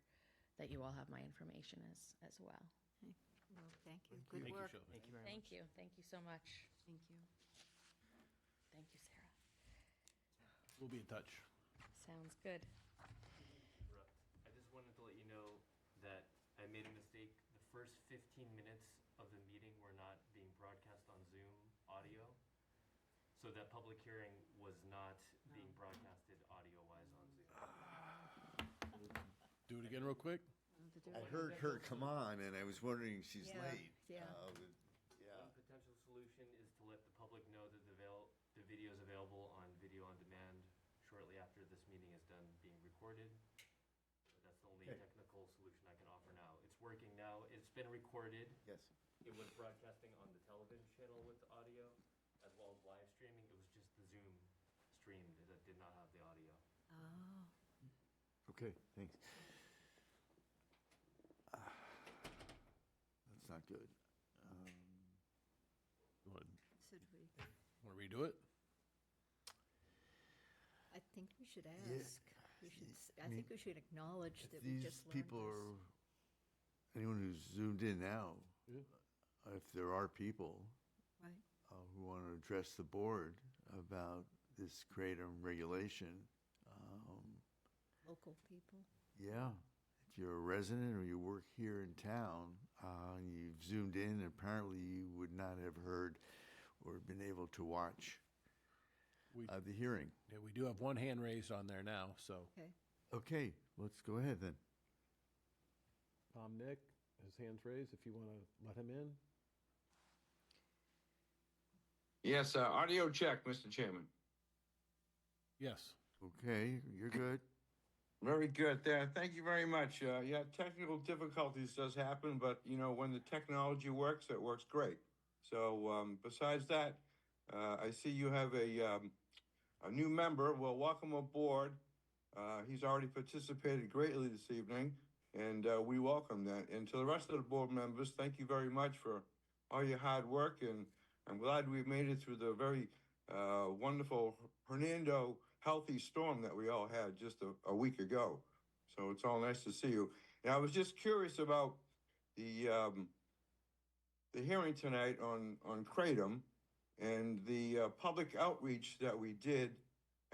Speaker 7: that you all have my information as well.
Speaker 4: Well, thank you. Good
Speaker 3: Thank you,
Speaker 4: work.
Speaker 3: Shelby.
Speaker 2: Thank you very much.
Speaker 7: Thank you. Thank you so much.
Speaker 4: Thank you.
Speaker 7: Thank you, Sarah.
Speaker 3: We'll be in touch.
Speaker 7: Sounds good.
Speaker 8: Interrupt. I just wanted to let you know that I made a mistake. The first 15 minutes of the meeting were not being broadcast on Zoom audio. So that public hearing was not being broadcasted audio-wise on Zoom.
Speaker 3: Do it again real quick.
Speaker 1: I heard her come on, and I was wondering if she's
Speaker 4: Yeah,
Speaker 1: late.
Speaker 4: yeah.
Speaker 1: Yeah.
Speaker 8: One potential solution is to let the public know that the video is available on video on demand shortly after this meeting is done being recorded. That's the only
Speaker 1: Okay.
Speaker 8: technical solution I can offer now. It's working now. It's been recorded.
Speaker 1: Yes.
Speaker 8: It was broadcasting on the television channel with audio, as well as live streaming. It was just the Zoom stream that did not have the audio.
Speaker 4: Oh.
Speaker 1: Okay, thanks. That's not good.
Speaker 4: Should we?
Speaker 3: Want to redo it?
Speaker 4: I think we should
Speaker 1: Yeah.
Speaker 4: ask. We should,
Speaker 1: I
Speaker 4: I
Speaker 1: mean,
Speaker 4: think we should acknowledge
Speaker 1: If
Speaker 4: that we
Speaker 1: these
Speaker 4: just learned
Speaker 1: people
Speaker 4: this.
Speaker 1: are, anyone who's zoomed in now,
Speaker 3: Yeah.
Speaker 1: if there are people
Speaker 4: Right.
Speaker 1: who want to address the board about this kratom regulation,
Speaker 4: Local people.
Speaker 1: yeah, if you're a resident or you work here in town, and you've zoomed in, apparently you would not have heard or been able to watch
Speaker 3: We-
Speaker 1: the hearing.
Speaker 3: Yeah, we do have one hand raised on there now, so.
Speaker 4: Okay.
Speaker 1: Okay, let's go ahead then.
Speaker 3: Nick, his hand's raised, if you want to let him in.
Speaker 9: Yes, audio check, Mr. Chairman.
Speaker 3: Yes.
Speaker 1: Okay, you're good.
Speaker 9: Very good there. Thank you very much. Yeah, technical difficulties does happen, but when the technology works, it works great. So besides that, I see you have a new member. Well, welcome aboard. He's already participated greatly this evening, and we welcome that. And to the rest of the board members, thank you very much for all your hard work, and I'm glad we've made it through the very wonderful Hernando healthy storm that we all had just a week ago. So it's all nice to see you. And I was just curious about the hearing tonight on kratom and the public outreach that we did.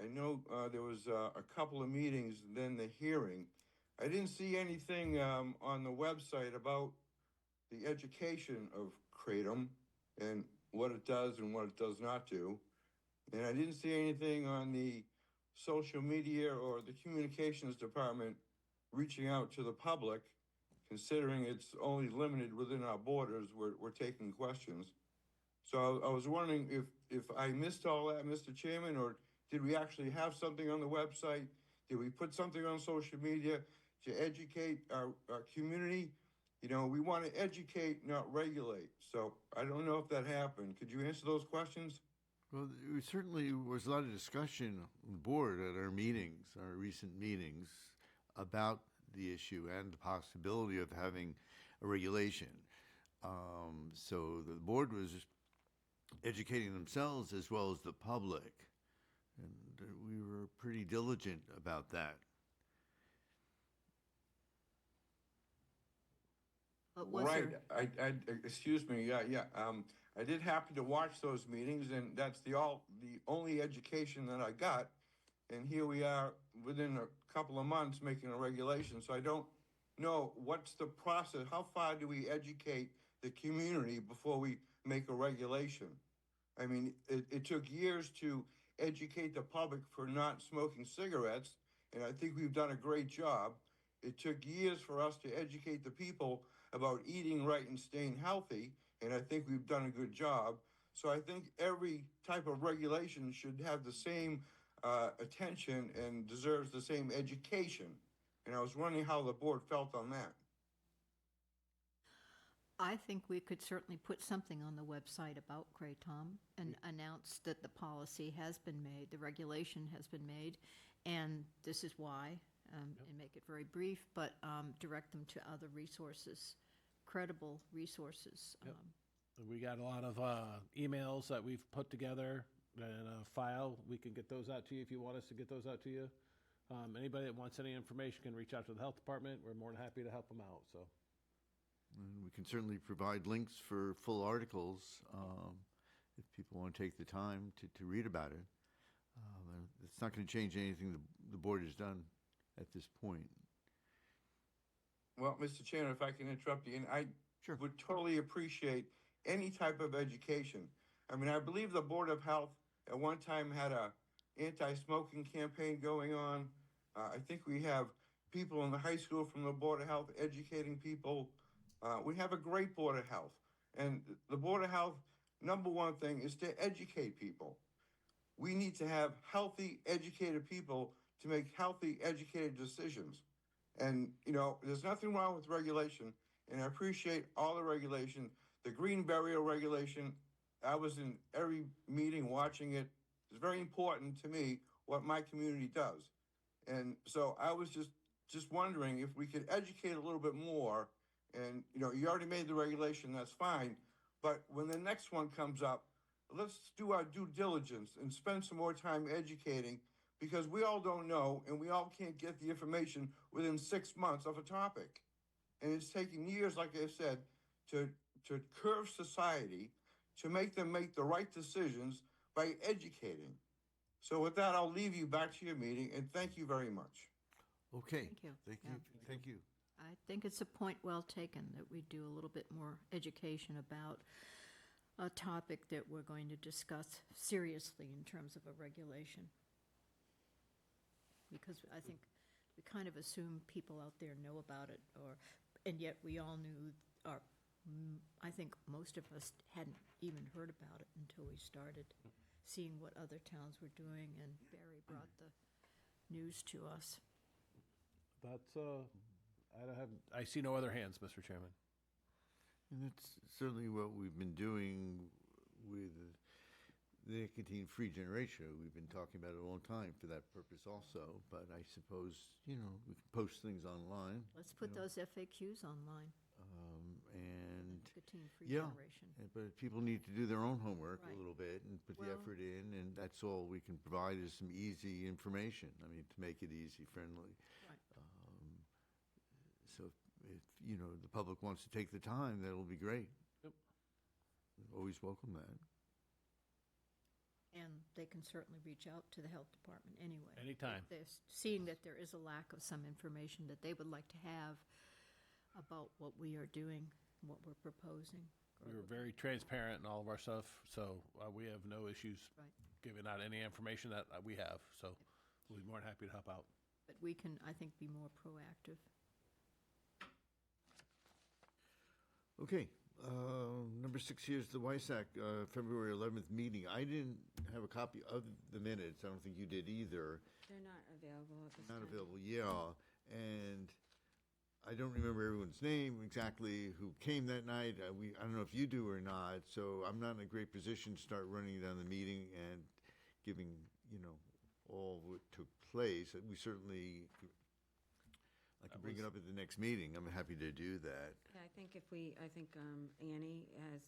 Speaker 9: I know there was a couple of meetings, then the hearing. I didn't see anything on the website about the education of kratom and what it does and what it does not do. And I didn't see anything on the social media or the communications department reaching out to the public, considering it's only limited within our borders. We're taking questions. So I was wondering if I missed all that, Mr. Chairman, or did we actually have something on the website? Did we put something on social media to educate our community? We want to educate, not regulate. So I don't know if that happened. Could you answer those questions?
Speaker 1: Well, there certainly was a lot of discussion on the board at our meetings, our recent meetings, about the issue and the possibility of having a regulation. So the board was educating themselves as well as the public, and we were pretty diligent about that.
Speaker 4: But was
Speaker 9: Right,
Speaker 4: there,
Speaker 9: excuse me, yeah. I did happen to watch those meetings, and that's the only education that I got. And here we are within a couple of months making a regulation, so I don't know what's the process. How far do we educate the community before we make a regulation? I mean, it took years to educate the public for not smoking cigarettes, and I think we've done a great job. It took years for us to educate the people about eating right and staying healthy, and I think we've done a good job. So I think every type of regulation should have the same attention and deserves the same education. And I was wondering how the board felt on that.
Speaker 4: I think we could certainly put something on the website about Kratom and announce that the policy has been made, the regulation has been made, and this is why, and make it very brief, but direct them to other resources, credible resources.
Speaker 3: Yep. We got a lot of emails that we've put together in a file. We can get those out to you if you want us to get those out to you. Anybody that wants any information can reach out to the health department. We're more than happy to help them out, so.
Speaker 1: And we can certainly provide links for full articles if people want to take the time to read about it. It's not going to change anything the board has done at this point.
Speaker 9: Well, Mr. Chairman, if I can interrupt you, and I
Speaker 1: Sure.
Speaker 9: would totally appreciate any type of education. I mean, I believe the Board of Health at one time had a anti-smoking campaign going on. I think we have people in the high school from the Board of Health educating people. We have a great Board of Health. And the Board of Health, number one thing is to educate people. We need to have healthy, educated people to make healthy, educated decisions. And, you know, there's nothing wrong with regulation, and I appreciate all the regulation. The green burial regulation, I was in every meeting watching it. It's very important to me what my community does. And so I was just wondering if we could educate a little bit more. And, you know, you already made the regulation, that's fine. But when the next one comes up, let's do our due diligence and spend some more time educating, because we all don't know and we all can't get the information within 6 months of a topic. And it's taking years, like I said, to curve society, to make them make the right decisions by educating. So with that, I'll leave you back to your meeting, and thank you very much.
Speaker 1: Okay.
Speaker 4: Thank you.
Speaker 1: Thank
Speaker 4: Yeah.
Speaker 1: you. Thank you.
Speaker 4: I think it's a point well taken that we do a little bit more education about a topic that we're going to discuss seriously in terms of a regulation. Because I think we kind of assume people out there know about it, and yet we all knew, or I think most of us hadn't even heard about it until we started seeing what other towns were doing, and Barry brought the news to us.
Speaker 3: That's, I see no other hands, Mr. Chairman.
Speaker 1: And that's certainly what we've been doing with the nicotine-free generation. We've been talking about it a long time for that purpose also, but I suppose, you know, we can post things online.
Speaker 4: Let's put those FAQs online,
Speaker 1: And,
Speaker 4: nicotine-free
Speaker 1: yeah,
Speaker 4: generation.
Speaker 1: but people need to do their own homework
Speaker 4: Right.
Speaker 1: a little bit and put the
Speaker 4: Well-
Speaker 1: effort in, and that's all we can provide is some easy information. I mean, to make it easy, friendly.
Speaker 4: Right.
Speaker 1: So if, you know, the public wants to take the time, that'll be great.
Speaker 3: Yep.
Speaker 1: Always welcome that.
Speaker 4: And they can certainly reach out to the health department anyway.
Speaker 3: Anytime.
Speaker 4: If they're seeing that there is a lack of some information that they would like to have about what we are doing, what we're proposing. or
Speaker 3: We were
Speaker 4: looking-
Speaker 3: very transparent in all of our stuff, so we have no issues
Speaker 4: Right.
Speaker 3: giving out any information that we have, so we'll be more than happy to help out.
Speaker 4: But we can, I think, be more proactive.
Speaker 1: Okay, number 6 here is the WISAC, February 11th meeting. I didn't have a copy of the minutes. I don't think you did either.
Speaker 5: They're not available at this time.
Speaker 1: Not available, yeah. And I don't remember everyone's name exactly who came that night. I don't know if you do or not, so I'm not in a great position to start running down the meeting and giving, you know, all what took place. We certainly, I can bring it up at the next meeting. I'm happy to do that.
Speaker 5: Yeah, I think Annie has,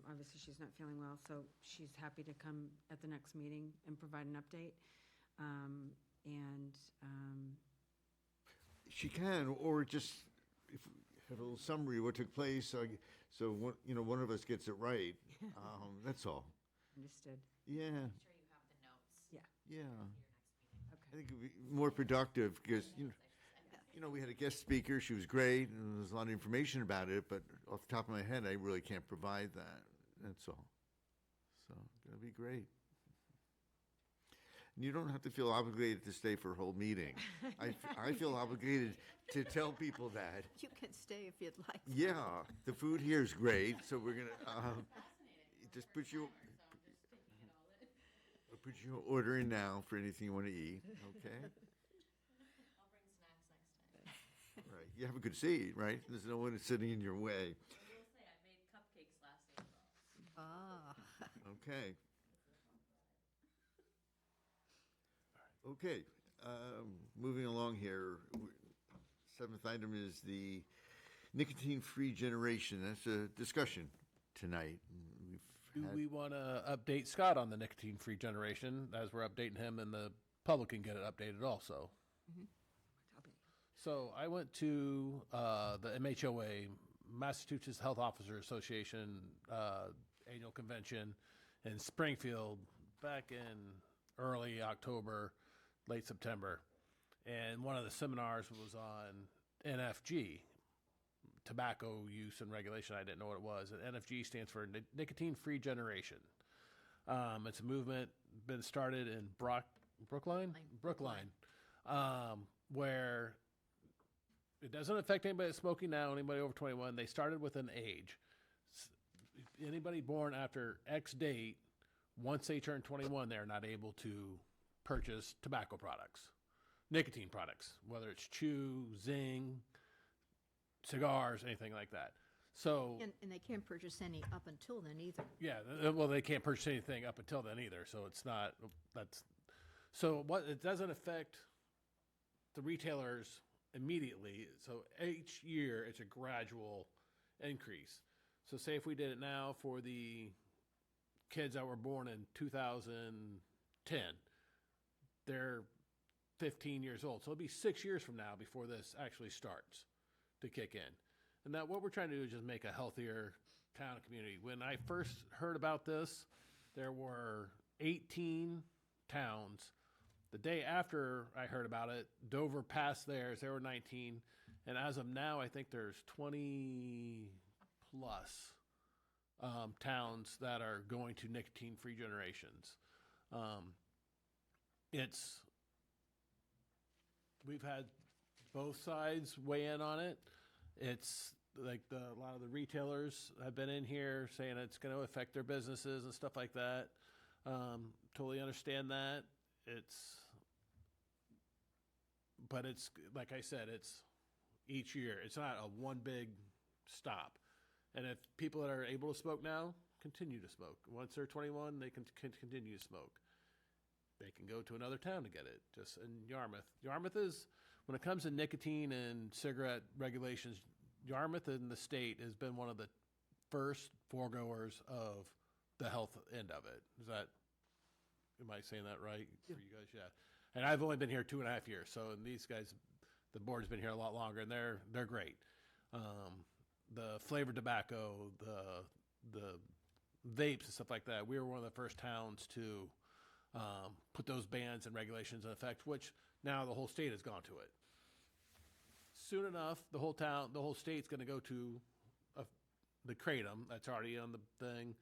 Speaker 5: obviously she's not feeling well, so she's happy to come at the next meeting and provide an update.
Speaker 1: She can, or just if we have a little summary of what took place, so one, you know, one of us gets it right. That's all.
Speaker 5: Understood.
Speaker 1: Yeah,
Speaker 7: Sure you have the notes
Speaker 1: yeah.
Speaker 7: for your next meeting.
Speaker 1: I think it'd be more productive because, you know, we had a guest speaker. She was great, and there's a lot of information about it. But off the top of my head, I really can't provide that. That's all. So that'd be great. And you don't have to feel obligated to stay for a whole meeting. I feel obligated to tell people that.
Speaker 4: You can stay if you'd like.
Speaker 1: Yeah, the food here is great, so we're gonna just put your order in now for anything you want to eat. Okay.
Speaker 7: I'll bring snacks next time.
Speaker 1: Right. You have a good seat, right? There's no one sitting in your way.
Speaker 7: I will say, I made cupcakes last April.
Speaker 4: Ah,
Speaker 1: Okay. Okay. Moving along here. Seventh item is the nicotine-free generation. That's a discussion tonight.
Speaker 3: Do
Speaker 1: We've had,
Speaker 3: we want to update Scott on the nicotine-free generation as we're updating him, and the public can get it updated also? So I went to the MHOA, Massachusetts Health Officers Association annual convention in Springfield back in early October, late September. And one of the seminars was on NFG, tobacco use and regulation. I didn't know what it was. And NFG stands for nicotine-free generation. It's a movement been started in Brookline, where it doesn't affect anybody that's smoking now, anybody over 21. They started with an age. Anybody born after X date, once they turn 21, they're not able to purchase tobacco products, nicotine products, whether it's chew, zing, cigars, anything like that. So
Speaker 4: And they can't purchase any up until then either.
Speaker 3: yeah, well, they can't purchase anything up until then either. So it's not so what it doesn't affect the retailers immediately. So each year it's a gradual increase. So say if we did it now for the kids that were born in 2010, they're 15 years old. So it'll be 6 years from now before this actually starts to kick in. And that what we're trying to do is just make a healthier town and community. When I first heard about this, there were 18 towns. The day after I heard about it, Dover passed theirs. There were 19. And as of now, I think there's 20 plus towns that are going to nicotine-free generations. We've had both sides weigh in on it. It's like a lot of the retailers have been in here saying it's going to affect their businesses and stuff like that. Totally understand that. But it's like I said, it's each year. It's not a one big stop. And if people that are able to smoke now continue to smoke, once they're 21, they can continue to smoke. They can go to another town to get it. Just in Yarmouth. Yarmouth is, when it comes to nicotine and cigarette regulations, Yarmouth in the state has been one of the first foregoers of the health end of it. Am I saying that right for you guys? Yeah. And I've only been here 2.5 years. So, and these guys, the board's been here a lot longer, and they're great. The flavored tobacco, the vapes and stuff like that. We were one of the first towns to put those bans and regulations in effect, which now the whole state has gone to it. Soon enough, the whole state's going to go to the kratom that's already on the thing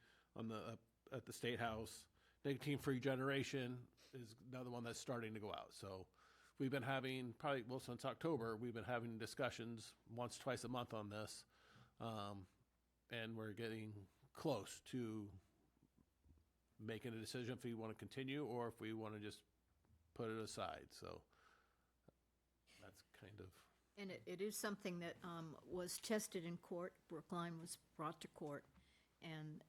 Speaker 3: at the State House. Nicotine-free generation is another one that's starting to go out. So we've been having since October, we've been having discussions once, twice a month on this, and we're getting close to making a decision if we want to continue or if we want to just put it aside. So that's kind of.
Speaker 4: And it is something that was tested in court. Brookline was brought to court, and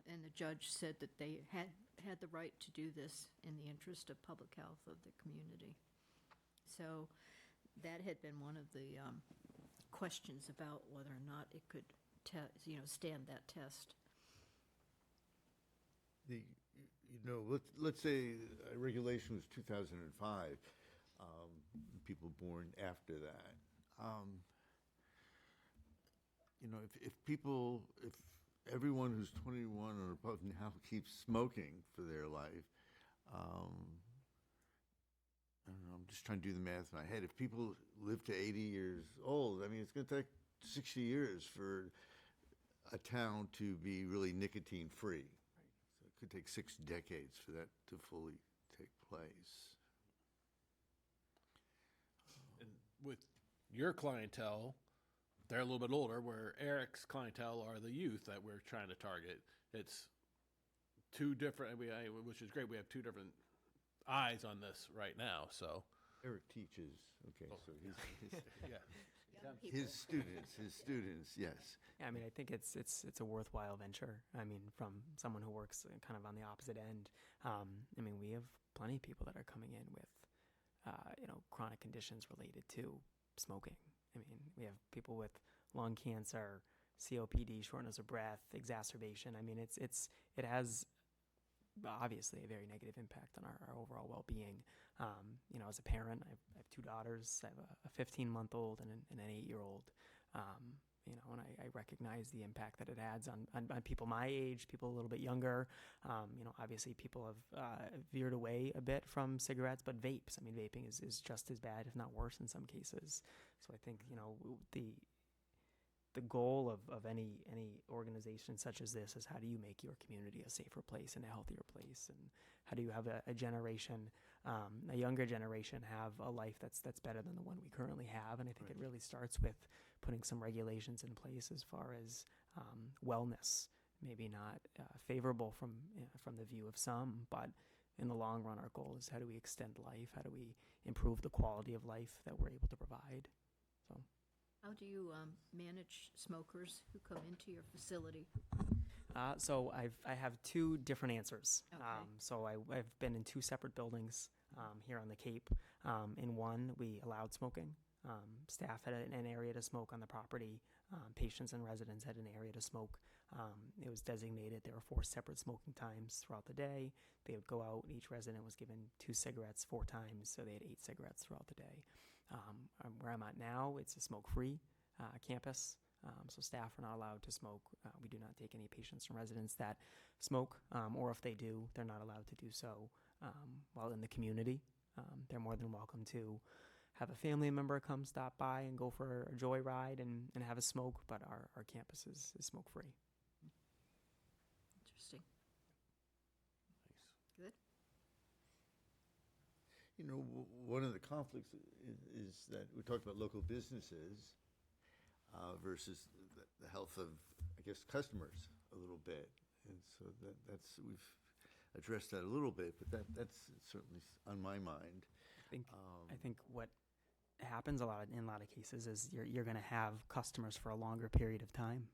Speaker 4: the judge said that they had the right to do this in the interest of public health of the community. So that had been one of the questions about whether or not it could stand that test.
Speaker 1: Let's say a regulation was 2005. People born after that. If everyone who's 21 or above now keeps smoking for their life, I don't know, I'm just trying to do the math in my head. If people live to 80 years old, I mean, it's going to take 60 years for a town to be really nicotine free. Right. So it could take 6 decades for that to fully take place.
Speaker 3: And with your clientele, they're a little bit older, where Eric's clientele are the youth that we're trying to target. It's two different, which is great. We have two different eyes on this right now. So
Speaker 1: Eric teaches. Okay, so he's
Speaker 3: yeah.
Speaker 1: his students, yes.
Speaker 2: Yeah, I mean, I think it's a worthwhile venture. I mean, from someone who works kind of on the opposite end. I mean, we have plenty of people that are coming in with, chronic conditions related to smoking. I mean, we have people with lung cancer, COPD, shortness of breath, exacerbation. I mean, it has obviously a very negative impact on our overall well-being. As a parent, I have 2 daughters. I have a 15-month-old and an 8-year-old. And I recognize the impact that it adds on people my age, people a little bit younger. Obviously people have veered away a bit from cigarettes, but vapes. I mean, vaping is just as bad, if not worse in some cases. So I think, the goal of any organization such as this is how do you make your community a safer place and a healthier place, and how do you have a generation, a younger generation, have a life that's better than the one we currently have. And I think it really starts with putting some regulations in place as far as wellness. Maybe not favorable from the view of some, but in the long run, our goal is how do we extend life? How do we improve the quality of life that we're able to provide? So.
Speaker 4: How do you manage smokers who come into your facility?
Speaker 2: So I have two different answers.
Speaker 4: Okay.
Speaker 2: So I've been in two separate buildings here on the Cape. In one, we allowed smoking. Staff had an area to smoke on the property. Patients and residents had an area to smoke. It was designated. There were 4 separate smoking times throughout the day. They would go out. Each resident was given 2 cigarettes 4 times, so they had 8 cigarettes throughout the day. Where I'm at now, it's a smoke-free campus, so staff are not allowed to smoke. We do not take any patients and residents that smoke, or if they do, they're not allowed to do so while in the community. They're more than welcome to have a family member come stop by and go for a joyride and have a smoke, but our campus is smoke-free.
Speaker 4: Interesting. Good.
Speaker 1: You know, one of the conflicts is that we talked about local businesses versus the health of, I guess, customers a little bit. And so that's we've addressed that a little bit, but that's certainly on my mind.
Speaker 2: I think what happens in a lot of cases is you're going to have customers for a longer period of time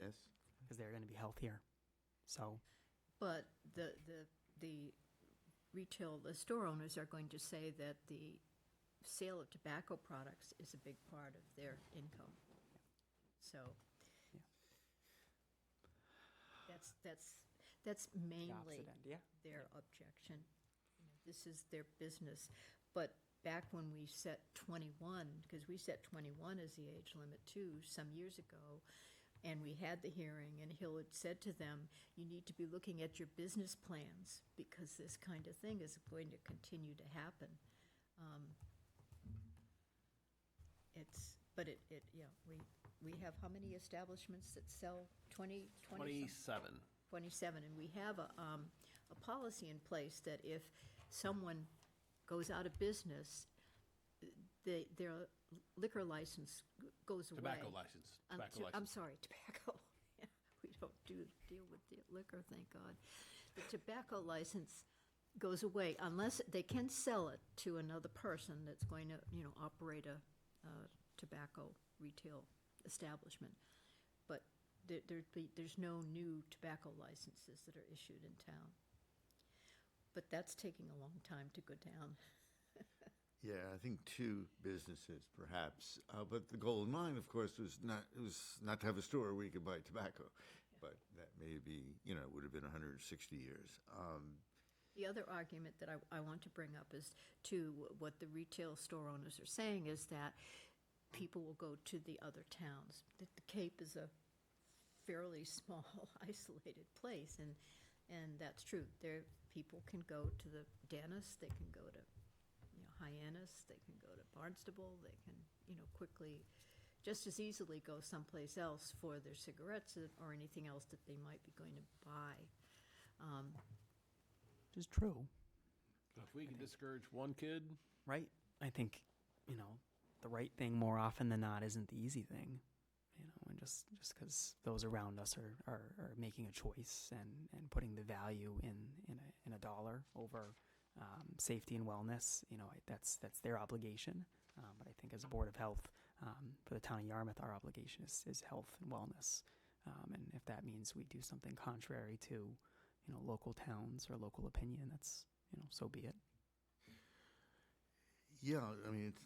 Speaker 1: Yes?
Speaker 2: because they're going to be healthier. So
Speaker 4: But the store owners are going to say that the sale of tobacco products is a big part of their income. So that's
Speaker 2: the
Speaker 4: mainly
Speaker 2: opposite end, yeah.
Speaker 4: their objection. You know, this is their business. But back when we set 21, because we set 21 as the age limit too, some years ago, and we had the hearing, and Hill had said to them, you need to be looking at your business plans because this kind of thing is going to continue to happen. We have how many establishments that sell 20?
Speaker 3: 27.
Speaker 4: 27, and we have a policy in place that if someone goes out of business, their liquor license goes away.
Speaker 3: Tobacco license. Tobacco
Speaker 4: I'm
Speaker 3: license.
Speaker 4: sorry, tobacco. We don't deal with the liquor, thank God. The tobacco license goes away unless they can sell it to another person that's going to, operate a tobacco retail establishment. But there's no new tobacco licenses that are issued in town. But that's taking a long time to go down.
Speaker 1: Yeah, I think 2 businesses perhaps. But the goal in mind, of course, was not to have a store where you could buy tobacco. But that may be, would have been 160 years.
Speaker 4: The other argument that I want to bring up is to what the retail store owners are saying is that people will go to the other towns. The Cape is a fairly small, isolated place, and that's true. People can go to the Dennis, they can go to Hyannis, they can go to Barnstable, they can quickly, just as easily go someplace else for their cigarettes or anything else that they might be going to buy.
Speaker 2: Which is true,
Speaker 3: So if we can discourage one kid,
Speaker 2: right? I think, the right thing more often than not isn't the easy thing, and just because those around us are making a choice and putting the value in a dollar over safety and wellness, that's their obligation. But I think as a Board of Health for the town of Yarmouth, our obligation is health and wellness. And if that means we do something contrary to, local towns or local opinion, that's, so be it.
Speaker 1: Yeah, I mean, it's,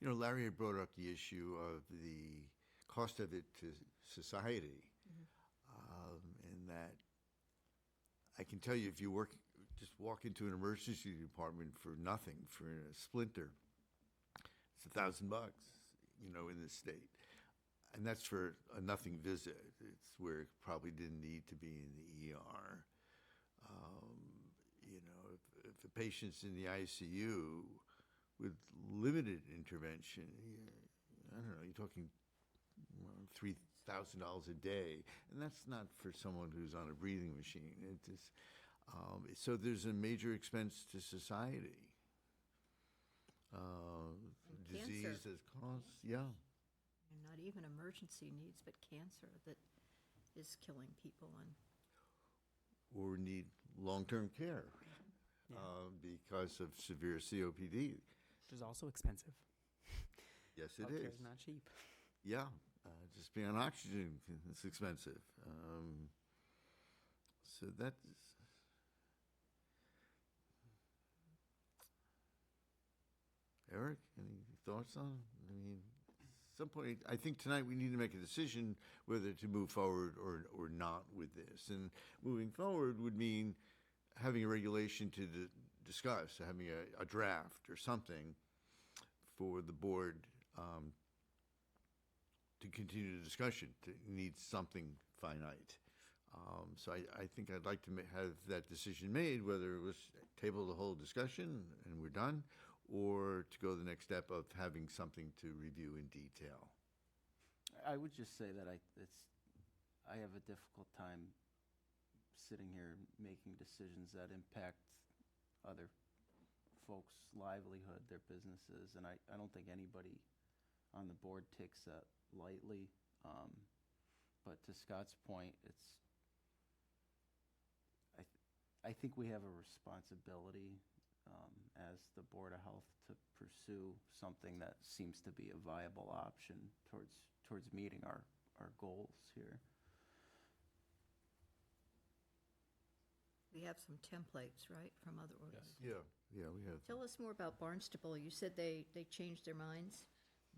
Speaker 1: Larry had brought up the issue of the cost of it to society, and that I can tell you if you just walk into an emergency department for nothing, for a splinter, it's $1,000, in this state. And that's for a nothing visit. It's where it probably didn't need to be in the ER. If a patient's in the ICU with limited intervention, I don't know, you're talking $3,000 a day, and that's not for someone who's on a breathing machine. It is, so there's a major expense to society. Disease
Speaker 4: cancer.
Speaker 1: as costs, yeah.
Speaker 4: And not even emergency needs, but cancer that is killing people and
Speaker 1: Or need long-term care
Speaker 2: Yeah.
Speaker 1: because of severe COPD.
Speaker 2: Which is also expensive.
Speaker 1: Yes, it
Speaker 2: Healthcare
Speaker 1: is.
Speaker 2: is not cheap.
Speaker 1: Yeah, just being on oxygen is expensive. So that's. Eric, any thoughts on? I mean, at some point, I think tonight we need to make a decision whether to move forward or not with this. And moving forward would mean having a regulation to discuss, having a draft or something for the board to continue the discussion. It needs something finite. So I think I'd like to have that decision made, whether it was table the whole discussion and we're done, or to go the next step of having something to review in detail.
Speaker 6: I would just say that I have a difficult time sitting here making decisions that impact other folks' livelihood, their businesses, and I don't think anybody on the board takes that lightly. But to Scott's point, I think we have a responsibility as the Board of Health to pursue something that seems to be a viable option towards meeting our goals here.
Speaker 4: we have some templates, right, from other organizations.
Speaker 1: Yeah, we have.
Speaker 4: Tell us more about Barnstable. You said they changed their minds?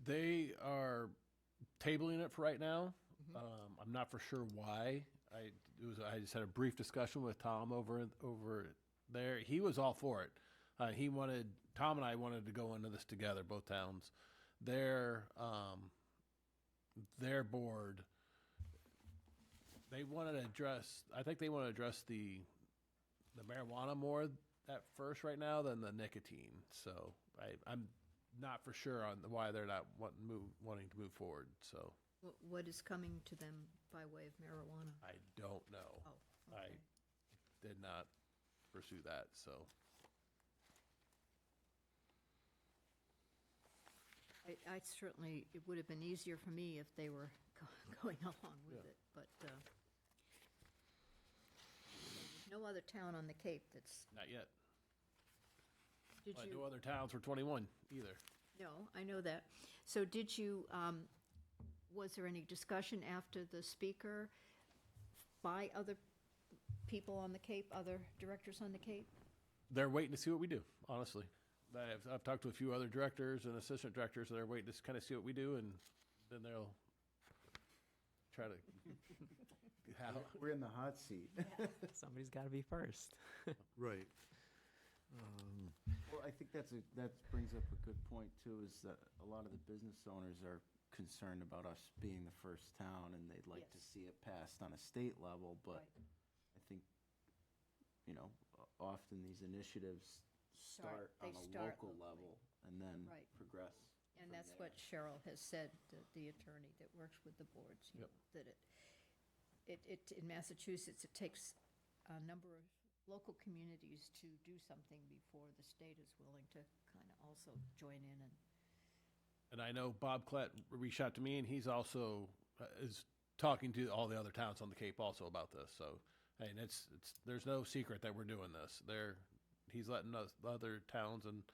Speaker 3: They are tabling it for right now. I'm not for sure why. I just had a brief discussion with Tom over there. He was all for it. Tom and I wanted to go into this together, both towns. Their board, they wanted to address, I think they want to address the marijuana more at first right now than the nicotine. So I'm not for sure on why they're not wanting to move forward. So
Speaker 4: What is coming to them by way of marijuana?
Speaker 3: I don't know.
Speaker 4: Oh,
Speaker 3: I
Speaker 4: okay.
Speaker 3: did not pursue that. So
Speaker 4: I certainly, it would have been easier for me if they were going along with
Speaker 3: Yeah.
Speaker 4: it, but no other town on the Cape that's,
Speaker 3: not yet.
Speaker 4: did
Speaker 3: But
Speaker 4: you?
Speaker 3: no other towns were 21 either.
Speaker 4: No, I know that. So did you, was there any discussion after the speaker by other people on the Cape, other directors on the Cape?
Speaker 3: They're waiting to see what we do, honestly. I've talked to a few other directors and assistant directors, and they're waiting to kind of see what we do, and then they'll try to.
Speaker 6: We're in the hot seat.
Speaker 2: Somebody's got to be first.
Speaker 1: Right.
Speaker 6: Well, I think that brings up a good point too, is that a lot of the business owners are concerned about us being the first town, and they'd like to
Speaker 4: Yes.
Speaker 6: see it passed on a state level, but
Speaker 4: Right.
Speaker 6: I think, often these initiatives start
Speaker 4: they
Speaker 6: on a
Speaker 4: start
Speaker 6: local
Speaker 4: locally.
Speaker 6: level and then
Speaker 4: Right.
Speaker 6: progress.
Speaker 4: And
Speaker 6: from
Speaker 4: that's
Speaker 6: there.
Speaker 4: what Cheryl has said, the attorney that works with the boards, you
Speaker 3: Yep.
Speaker 4: know, that in Massachusetts, it takes a number of local communities to do something before the state is willing to kind of also join in and.
Speaker 3: And I know Bob Klett reached out to me, and he's also is talking to all the other towns on the Cape also about this. So, and there's no secret that we're doing this. He's letting us, other towns and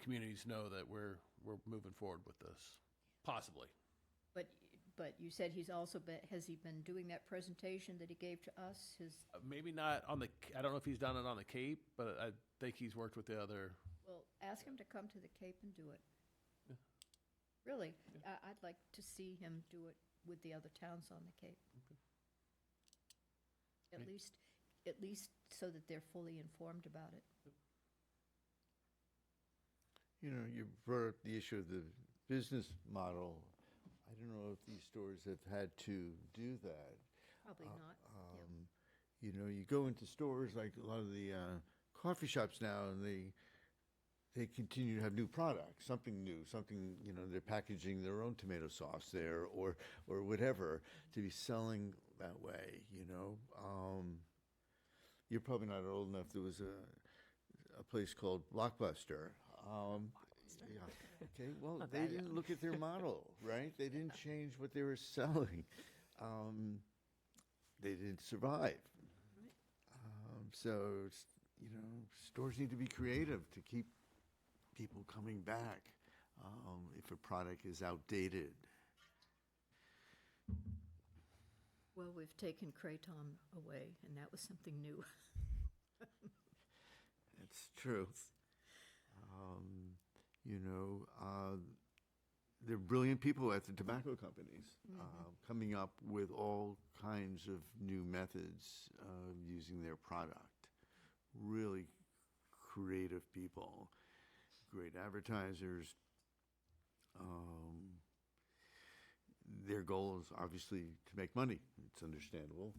Speaker 3: communities know that we're moving forward with this, possibly.
Speaker 4: But you said has he been doing that presentation that he gave to us?
Speaker 3: Maybe not on I don't know if he's done it on the Cape, but I think he's worked with the other.
Speaker 4: Well, ask him to come to the Cape and do it. Really, I'd like to see him do it with the other towns on the Cape. At least so that they're fully informed about it.
Speaker 1: You brought up the issue of the business model. I don't know if these stores have had to do that.
Speaker 4: Probably not. Yeah.
Speaker 1: You go into stores like a lot of the coffee shops now, and they continue to have new products, something new, something, they're packaging their own tomato sauce there or whatever to be selling that way, You're probably not old enough. There was a place called Blockbuster. Yeah. Okay, well,
Speaker 2: Not
Speaker 1: they
Speaker 2: that
Speaker 1: didn't
Speaker 2: young.
Speaker 1: look at their model, right? They didn't change what they were selling. They didn't survive. So, stores need to be creative to keep people coming back if a product is outdated.
Speaker 4: Well, we've taken Kraton away, and that was something new.
Speaker 1: That's true. They're brilliant people at the tobacco companies, coming up with all kinds of new methods of using their product. Really creative people, great advertisers. Their goal is obviously to make money. It's understandable.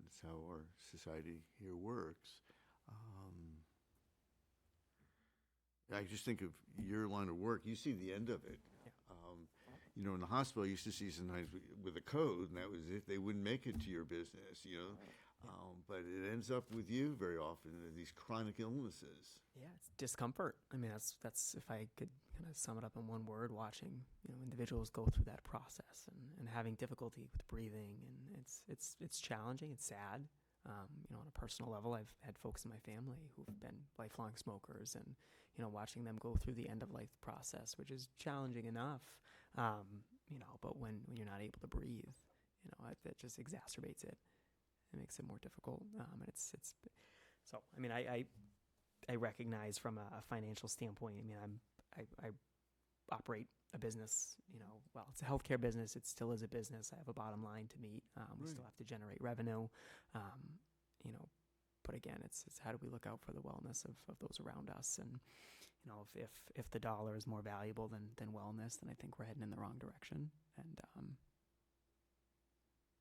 Speaker 1: That's how our society here works. I just think of your line of work. You see the end of it. In the hospital, I used to see sometimes with a code, and that was it. They wouldn't make it to your business, But it ends up with you very often, these chronic illnesses.
Speaker 2: Yeah, it's discomfort. I mean, that's if I could kind of sum it up in one word, watching, individuals go through that process and having difficulty with breathing, and it's challenging, it's sad. On a personal level, I've had folks in my family who've been lifelong smokers, and watching them go through the end of life process, which is challenging enough. But when you're not able to breathe, that just exacerbates it. It makes it more difficult. And it's so. I mean, I recognize from a financial standpoint. I mean, I operate a business. Well, it's a healthcare business. It still is a business. I have a bottom line to meet. We still have to generate revenue. But again, it's how do we look out for the wellness of those around us? And if the dollar is more valuable than wellness, then I think we're heading in the wrong direction. And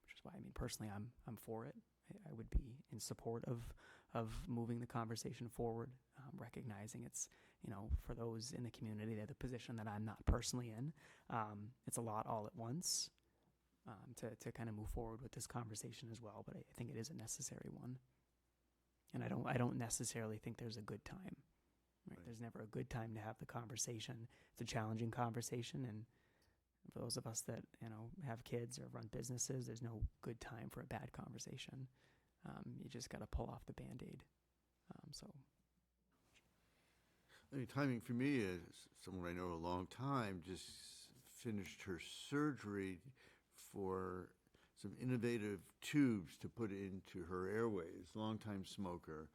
Speaker 2: which is why, I mean, personally, I'm for it. I would be in support of moving the conversation forward, recognizing it's, for those in the community, they're the position that I'm not personally in. It's a lot all at once to kind of move forward with this conversation as well, but I think it is a necessary one. And I don't necessarily think there's a good time. Right? There's never a good time to have the conversation. It's a challenging conversation, and for those of us that have kids or run businesses, there's no good time for a bad conversation. You just got to pull off the Band-Aid.
Speaker 1: I mean, timing for me is someone I know a long time just finished her surgery for some innovative tubes to put into her airways. Longtime smoker.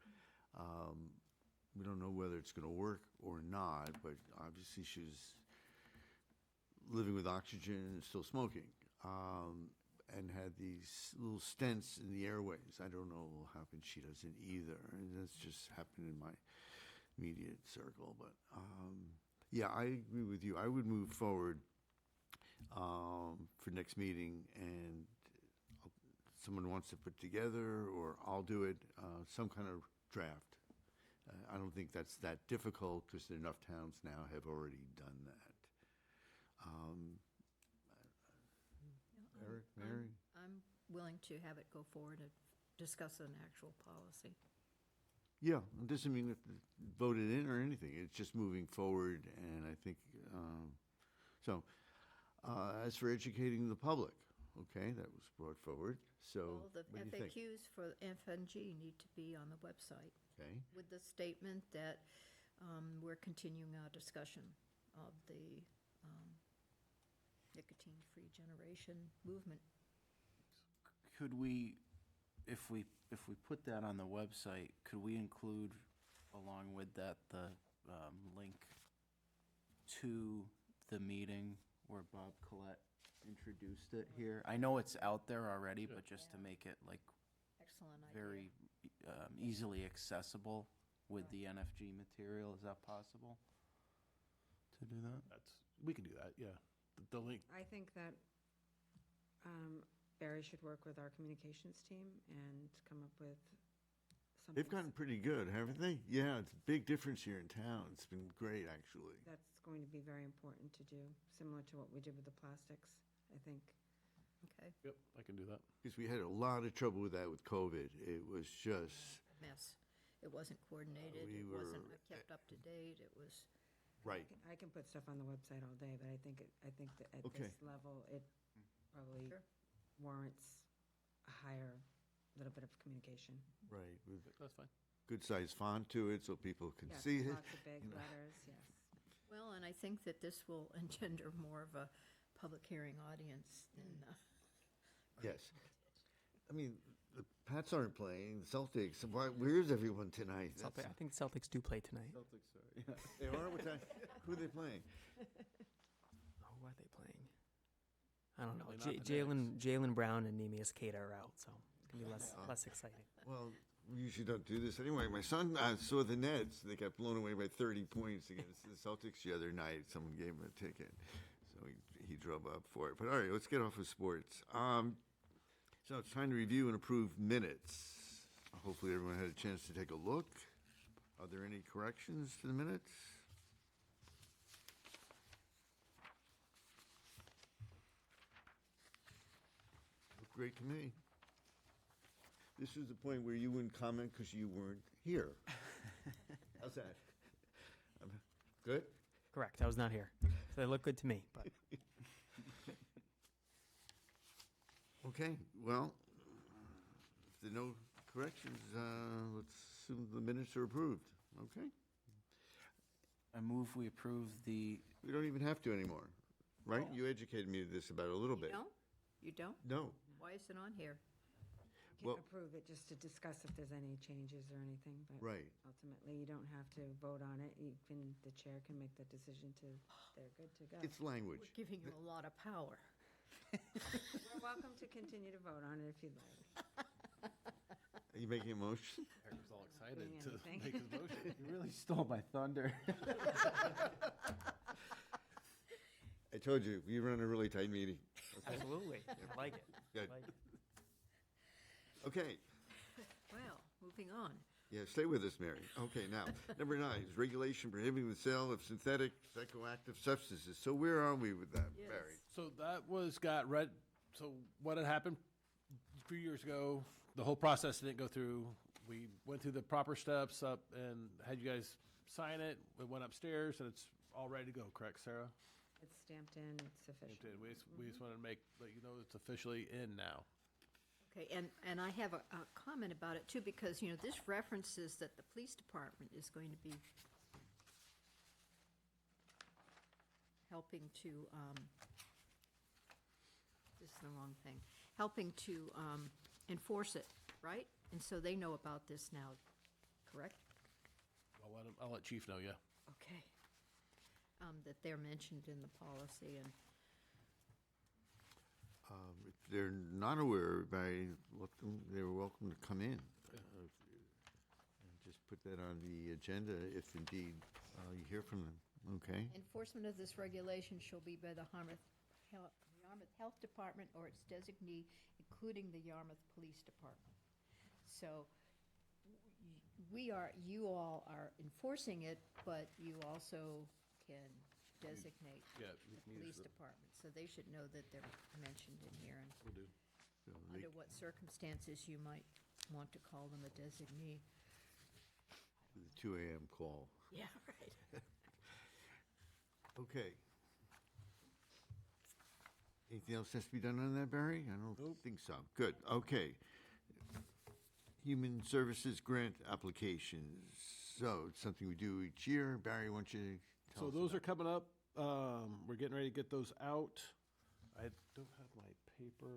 Speaker 1: We don't know whether it's going to work or not, but obviously she's living with oxygen and still smoking, and had these little stents in the airways. I don't know what will happen. She doesn't either. And that's just happened in my immediate circle. But yeah, I agree with you. I would move forward for next meeting, and someone wants to put together, or I'll do it, some kind of draft. I don't think that's that difficult because enough towns now have already done that. Eric, Mary?
Speaker 4: I'm willing to have it go forward and discuss an actual policy.
Speaker 1: Yeah, it doesn't mean that voted in or anything. It's just moving forward, and I think, so. As for educating the public, okay, that was brought forward. So,
Speaker 4: Well, the
Speaker 1: what do you think?
Speaker 4: FAQs for FNG need to be on the website
Speaker 1: Okay,
Speaker 4: with the statement that we're continuing our discussion of the nicotine-free generation movement.
Speaker 6: Could we, if we put that on the website, could we include along with that the link to the meeting where Bob Collette introduced it here? I know it's out there already, but just to make it like
Speaker 4: Excellent idea.
Speaker 6: very easily accessible with the NFG material, is that possible to do that?
Speaker 3: We can do that, yeah. The link,
Speaker 5: I think that Barry should work with our communications team and come up with
Speaker 1: They've gotten pretty good, haven't they? Yeah, it's a big difference here in town. It's been great, actually.
Speaker 5: That's going to be very important to do, similar to what we did with the plastics, I think.
Speaker 4: Okay,
Speaker 3: Yep, I can do that.
Speaker 1: Because we had a lot of trouble with that with COVID. It was just,
Speaker 4: mess. It wasn't coordinated,
Speaker 1: we
Speaker 4: it wasn't
Speaker 1: were-
Speaker 4: kept up to date, it was,
Speaker 1: right.
Speaker 5: I can put stuff on the website all day, but I think that at
Speaker 1: Okay.
Speaker 5: this level, it probably
Speaker 4: Sure.
Speaker 5: warrants a higher little bit of communication.
Speaker 1: Right, with
Speaker 3: That's fine.
Speaker 1: good-sized font to it so people can
Speaker 5: Yes,
Speaker 1: see it.
Speaker 5: lots of big letters, yes.
Speaker 4: well, and I think that this will engender more of a public hearing audience than,
Speaker 1: Yes. I mean, the Pats aren't playing, the Celtics, where's everyone tonight?
Speaker 2: I think the Celtics do play tonight.
Speaker 6: Celtics are, yeah.
Speaker 1: They are? What time? Who are they playing?
Speaker 2: Oh, who are they playing? I don't know.
Speaker 3: Probably not the
Speaker 2: Jalen Brown and Neemias Queta are out, so it's gonna be less exciting.
Speaker 1: Well, we usually don't do this anyway. My son saw the Nets. They got blown away by 30 points against the Celtics the other night. Someone gave him a ticket, so he drove up for it. But all right, let's get off of sports. So it's time to review and approve minutes. Hopefully everyone had a chance to take a look. Are there any corrections to the minutes? Look great to me. This is the point where you wouldn't comment because you weren't here. How's that? Good?
Speaker 2: Correct. I was not here, so they look good to me. But
Speaker 1: Okay, well, if there are no corrections, let's assume the minutes are approved, okay?
Speaker 6: I move we approve the,
Speaker 1: We don't even have to anymore, right?
Speaker 4: Oh.
Speaker 1: You educated me this about a little
Speaker 4: you
Speaker 1: bit.
Speaker 4: don't? You don't?
Speaker 1: No,
Speaker 4: Why is it on here?
Speaker 5: You
Speaker 1: Well-
Speaker 5: can approve it just to discuss if there's any changes or anything, but
Speaker 1: right.
Speaker 5: ultimately, you don't have to vote on it. You can, the chair can make the decision to, they're good to go.
Speaker 1: It's language.
Speaker 4: We're giving you a lot of power.
Speaker 5: You're welcome to continue to vote on it if you'd like.
Speaker 1: Are you making a motion?
Speaker 3: Eric was all excited
Speaker 5: Doing
Speaker 3: to
Speaker 5: anything.
Speaker 3: make his motion.
Speaker 6: you really stole my thunder.
Speaker 1: I told you, we run a really tight meeting.
Speaker 2: absolutely, I like it.
Speaker 1: Good.
Speaker 2: I like it.
Speaker 1: Okay,
Speaker 4: Well, moving on.
Speaker 1: yeah, stay with us, Mary. Okay, now, number 9 is regulation prohibiting the sale of synthetic psychoactive substances. So where are we with that,
Speaker 4: Yes.
Speaker 1: Barry?
Speaker 3: So that got read, so what had happened a few years ago, the whole process didn't go through. We went through the proper steps up and had you guys sign it. We went upstairs and it's all ready to go, correct, Sarah?
Speaker 5: It's stamped in, it's
Speaker 3: It
Speaker 5: sufficient.
Speaker 3: did. We just wanted to let you know it's officially in now.
Speaker 4: Okay, and I have a comment about it too, because, this references that the police department is going to be helping to, this is the wrong thing, helping to enforce it, right? And so they know about this now, correct?
Speaker 3: I'll let Chief know, yeah.
Speaker 4: Okay. That they're mentioned in the policy and,
Speaker 1: If they're not aware, they're welcome to come in. And just put that on the agenda if indeed you hear from them, okay?
Speaker 4: enforcement of this regulation shall be by the Yarmouth Health Department or its designee, including the Yarmouth Police Department. So you all are enforcing it, but you also can designate
Speaker 3: Yeah,
Speaker 4: the
Speaker 3: we can use
Speaker 4: police
Speaker 3: the-
Speaker 4: department. So they should know that they're mentioned in here and
Speaker 3: We'll do.
Speaker 1: So they-
Speaker 4: under what circumstances you might want to call them a designee.
Speaker 1: The 2 a.m. call.
Speaker 4: Yeah, right.
Speaker 1: Okay. Anything else has to be done on that, Barry? I don't
Speaker 3: Nope.
Speaker 1: think so. Good, okay. Human Services Grant Applications. So it's something we do each year. Barry, why don't you tell
Speaker 3: So
Speaker 1: us
Speaker 3: those are
Speaker 1: about
Speaker 3: coming up. We're getting ready to get those out. I don't have my paper.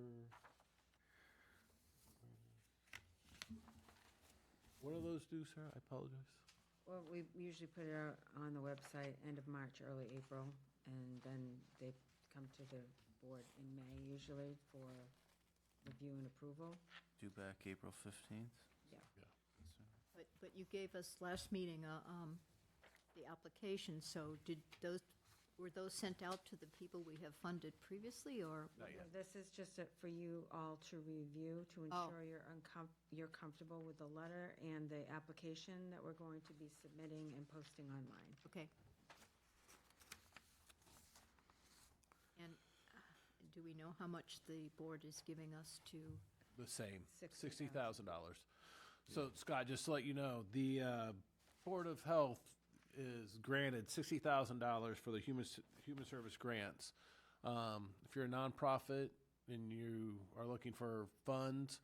Speaker 3: What do those do, Sarah? I apologize.
Speaker 5: Well, we usually put it out on the website end of March, early April, and then they come to the board in May usually for review and approval.
Speaker 6: Due back April 15th.
Speaker 5: Yeah.
Speaker 4: But you gave us last meeting, the application, so did those Were those sent out to the people we have funded previously, or?
Speaker 3: Not yet.
Speaker 5: This is just for you all to review, to
Speaker 4: Oh.
Speaker 5: ensure you're comfortable with the letter and the application that we're going to be submitting and posting online.
Speaker 4: Okay. And do we know how much the board is giving us to?
Speaker 3: The same,
Speaker 5: $60,000.
Speaker 3: $60,000. So Scott, just to let you know, the Board of Health is granted $60,000 for the human service grants. If you're a nonprofit and you are looking for funds,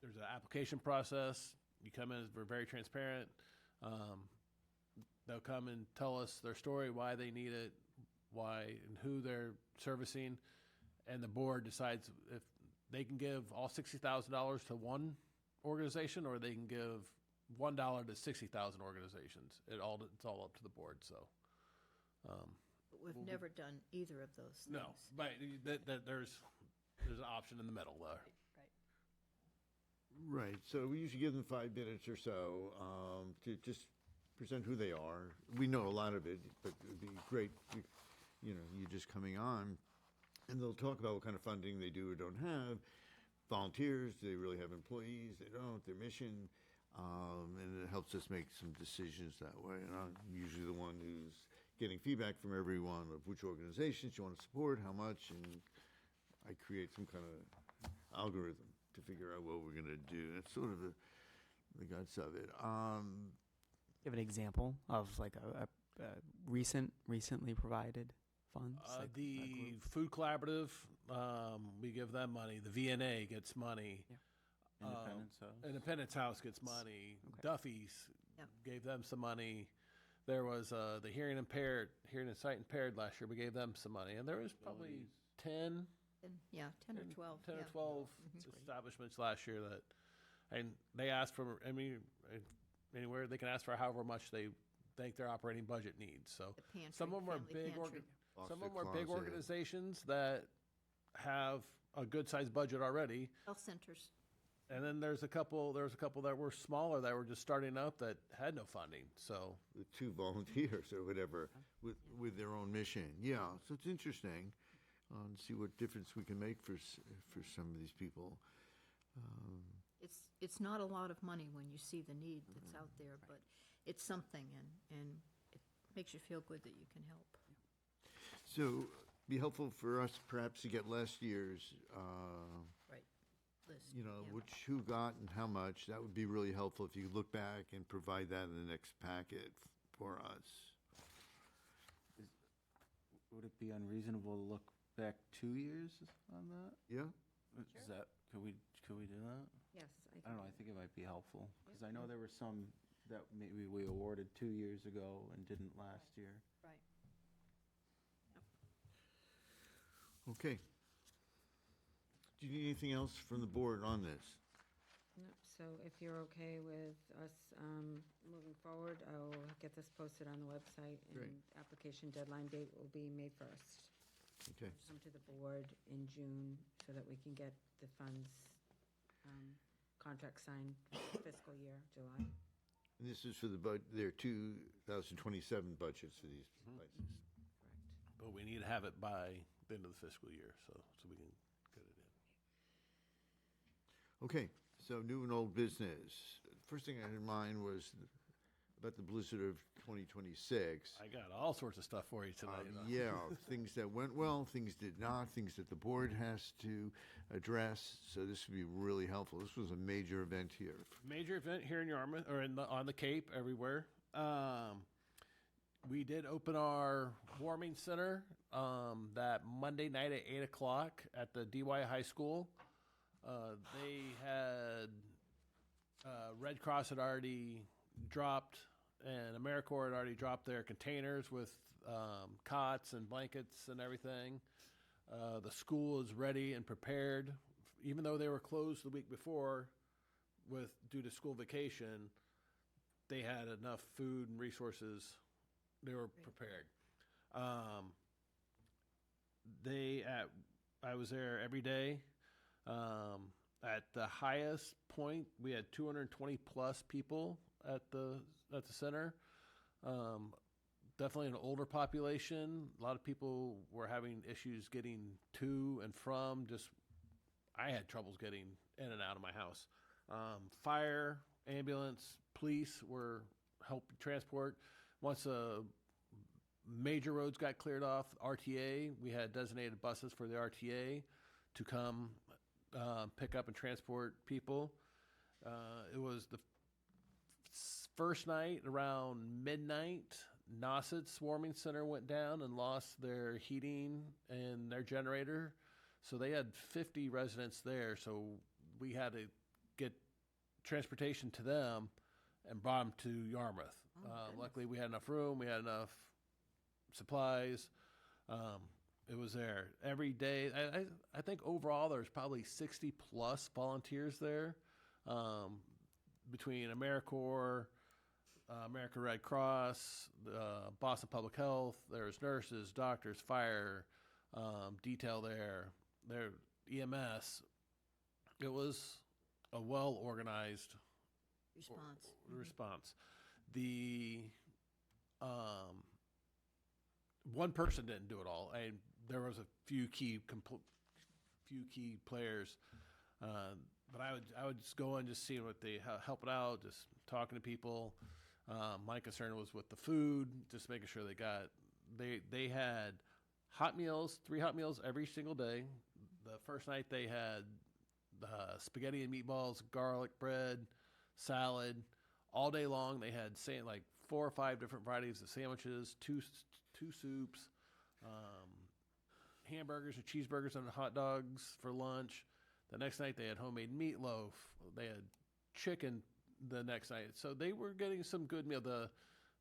Speaker 3: there's an application process. You come in, we're very transparent. They'll come and tell us their story, why they need it, why and who they're servicing, and the board decides if they can give all $60,000 to one organization, or they can give $1 to 60,000 organizations. It's all up to the board. So,
Speaker 4: We've never done either of those things.
Speaker 3: no, but there's an option in the middle there.
Speaker 4: Right.
Speaker 1: Right, so we usually give them 5 minutes or so to just present who they are. We know a lot of it, but it'd be great, you know, you just coming on, and they'll talk about what kind of funding they do or don't have, volunteers, do they really have employees, they don't, their mission, and it helps us make some decisions that way. And I'm usually the one who's getting feedback from everyone of which organizations you want to support, how much, and I create some kind of algorithm to figure out what we're going to do. That's sort of the guts of it.
Speaker 2: Give an example of like a recently provided funds. like a
Speaker 3: The
Speaker 2: group.
Speaker 3: Food Collaborative, we give them money. The VNA gets money.
Speaker 6: Independence House.
Speaker 3: Independence House gets money.
Speaker 2: Okay.
Speaker 3: Duffy's
Speaker 4: Yep.
Speaker 3: gave them some money. There was the hearing and sight impaired last year. We gave them some money, and there was probably 10
Speaker 4: Yeah, 10 or 12.
Speaker 3: 10 or
Speaker 4: yeah.
Speaker 3: 12 establishments last year that, and they asked for, anywhere they can ask for however much they think their operating budget needs. So
Speaker 4: The pantry,
Speaker 3: some of them are
Speaker 4: family
Speaker 3: big,
Speaker 4: pantry.
Speaker 3: some of them
Speaker 1: Foster
Speaker 3: are big
Speaker 1: closet.
Speaker 3: organizations that have a good sized budget already.
Speaker 4: Health centers.
Speaker 3: And then there was a couple that were smaller that were just starting up that had no funding. So
Speaker 1: The 2 volunteers or whatever with their own mission. Yeah, so it's interesting to see what difference we can make for some of these people.
Speaker 4: It's not a lot of money when you see the need that's out there, but it's something, and it makes you feel good that you can help.
Speaker 1: So be helpful for us perhaps to get last year's,
Speaker 4: Right. List.
Speaker 1: you know,
Speaker 4: yeah.
Speaker 1: who got and how much. That would be really helpful if you look back and provide that in the next packet for us.
Speaker 6: Would it be unreasonable to look back 2 years on that?
Speaker 1: Yeah?
Speaker 6: Is that, could we do that?
Speaker 5: Yes,
Speaker 6: I don't know, I think it might be helpful, because I know there were some that maybe we awarded 2 years ago and didn't last year.
Speaker 4: Right.
Speaker 1: Okay. Do you need anything else from the board on this?
Speaker 5: Nope. So if you're okay with us moving forward, I'll get this posted on the website.
Speaker 1: Great.
Speaker 5: And application deadline date will be May 1st.
Speaker 1: Okay.
Speaker 5: Come to the board in June so that we can get the funds, contract signed fiscal year, July.
Speaker 1: And this is for their 2027 budgets for these places.
Speaker 5: Correct.
Speaker 3: but we need to have it by the end of the fiscal year, so we can get it in.
Speaker 1: Okay, so new and old business. First thing I had in mind was about the blizzard of 2026.
Speaker 3: I got all sorts of stuff for you tonight.
Speaker 1: Yeah, things that went well, things did not, things that the board has to address. So this would be really helpful. This was a major event here.
Speaker 3: Major event here in Yarmouth, or on the Cape, everywhere. We did open our warming center that Monday night at 8 o'clock at the DY High School. They had, Red Cross had already dropped, and AmeriCorps had already dropped their containers with cots and blankets and everything. The school is ready and prepared, even though they were closed the week before due to school vacation. They had enough food and resources. They were prepared. I was there every day. At the highest point, we had 220 plus people at the center. definitely an older population. A lot of people were having issues getting to and from. Just I had troubles getting in and out of my house. Fire, ambulance, police were helping transport. Once major roads got cleared off, RTA, we had designated buses for the RTA to come pick up and transport people. It was the first night around midnight. Nauset Swarming Center went down and lost their heating and their generator. So they had 50 residents there. So we had to get transportation to them and brought them to Yarmouth. Luckily, we had enough room. We had enough supplies. It was there every day. I think overall there's probably 60 plus volunteers there, between AmeriCorps, American Red Cross, Boston Public Health. There's nurses, doctors, fire, detail there EMS. It was a well organized response. The one person didn't do it all. There was a few key players, but I would just go and just see what they helping out, just talking to people. My concern was with the food, just making sure they had hot meals, 3 hot meals every single day. The first night they had spaghetti and meatballs, garlic bread, salad, all day long. They had 4 or 5 different varieties of sandwiches, two soups, hamburgers and cheeseburgers and hot dogs for lunch. The next night they had homemade meatloaf. They had chicken the next night. So they were getting some good meal.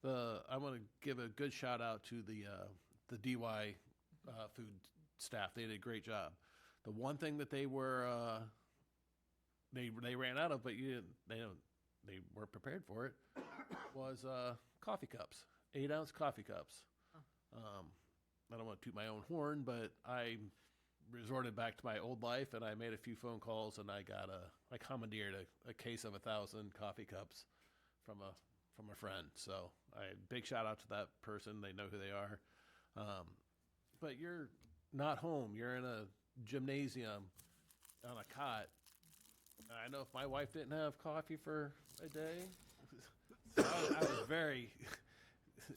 Speaker 3: I want to give a good shout out to the DY food staff. They did a great job. The one thing that they were they ran out of, but they weren't prepared for it, was coffee cups, 8-ounce coffee cups. I don't want to toot my own horn, but I resorted back to my old life, and I made a few phone calls, and I commandeered a case of 1,000 coffee cups from a friend. So big shout out to that person. They know who they are. But you're not home. You're in a gymnasium on a cot. I know if my wife didn't have coffee for a day, so I was very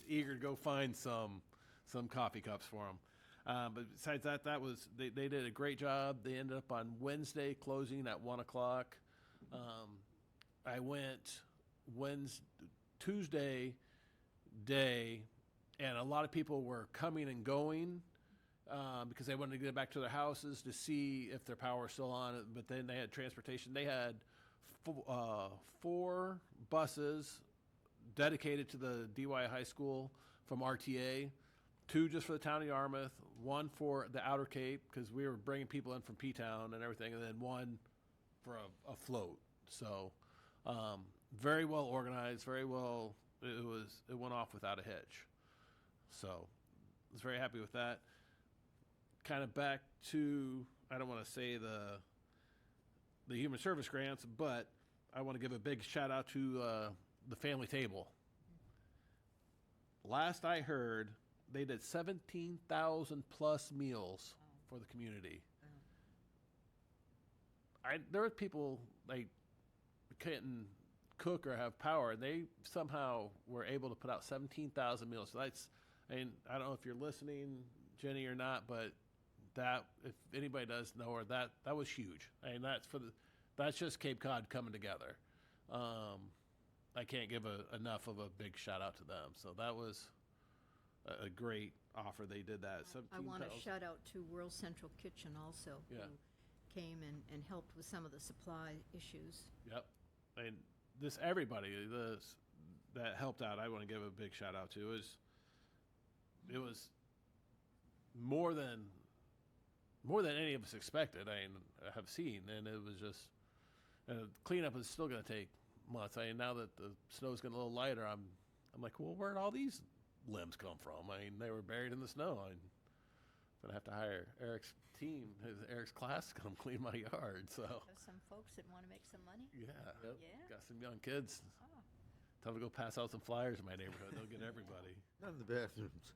Speaker 3: eager to go find some coffee cups for them. But besides that, they did a great job. They ended up on Wednesday closing at 1:00. I went Tuesday day, and a lot of people were coming and going because they wanted to get back to their houses to see if their power was still on. But then they had transportation. They had 4 buses dedicated to the DY High School from RTA, 2 just for the town of Yarmouth, 1 for the Outer Cape because we were bringing people in from P-Town and everything, and then 1 for a float. So very well organized, very well. It went off without a hitch. So I was very happy with that. Kind of back to, I don't want to say the human service grants, but I want to give a big shout out to the family table. Last I heard, they did 17,000 plus meals for the community. There were people couldn't cook or have power, and they somehow were able to put out 17,000 meals. So I don't know if you're listening, Jenny, or not, but if anybody does know her, that was huge. That's just Cape Cod coming together. I can't give enough of a big shout out to them. So that was a great offer. They did that.
Speaker 4: I want to shout out to World Central Kitchen also,
Speaker 3: Yeah.
Speaker 4: who came and helped with some of the supply issues.
Speaker 3: Yep. And everybody that helped out, I want to give a big shout out to. It was more than any of us expected. I have seen, and it was just cleanup is still going to take months. Now that the snow's getting a little lighter, I'm like, well, where'd all these limbs come from? They were buried in the snow. I'm gonna have to hire Eric's team, Eric's class, to come clean my yard. So
Speaker 4: There's some folks that want to make some money.
Speaker 3: yeah,
Speaker 4: Yeah.
Speaker 3: got some young kids Tell them to go pass out some flyers in my neighborhood. They'll get everybody.
Speaker 1: Not in the bathrooms.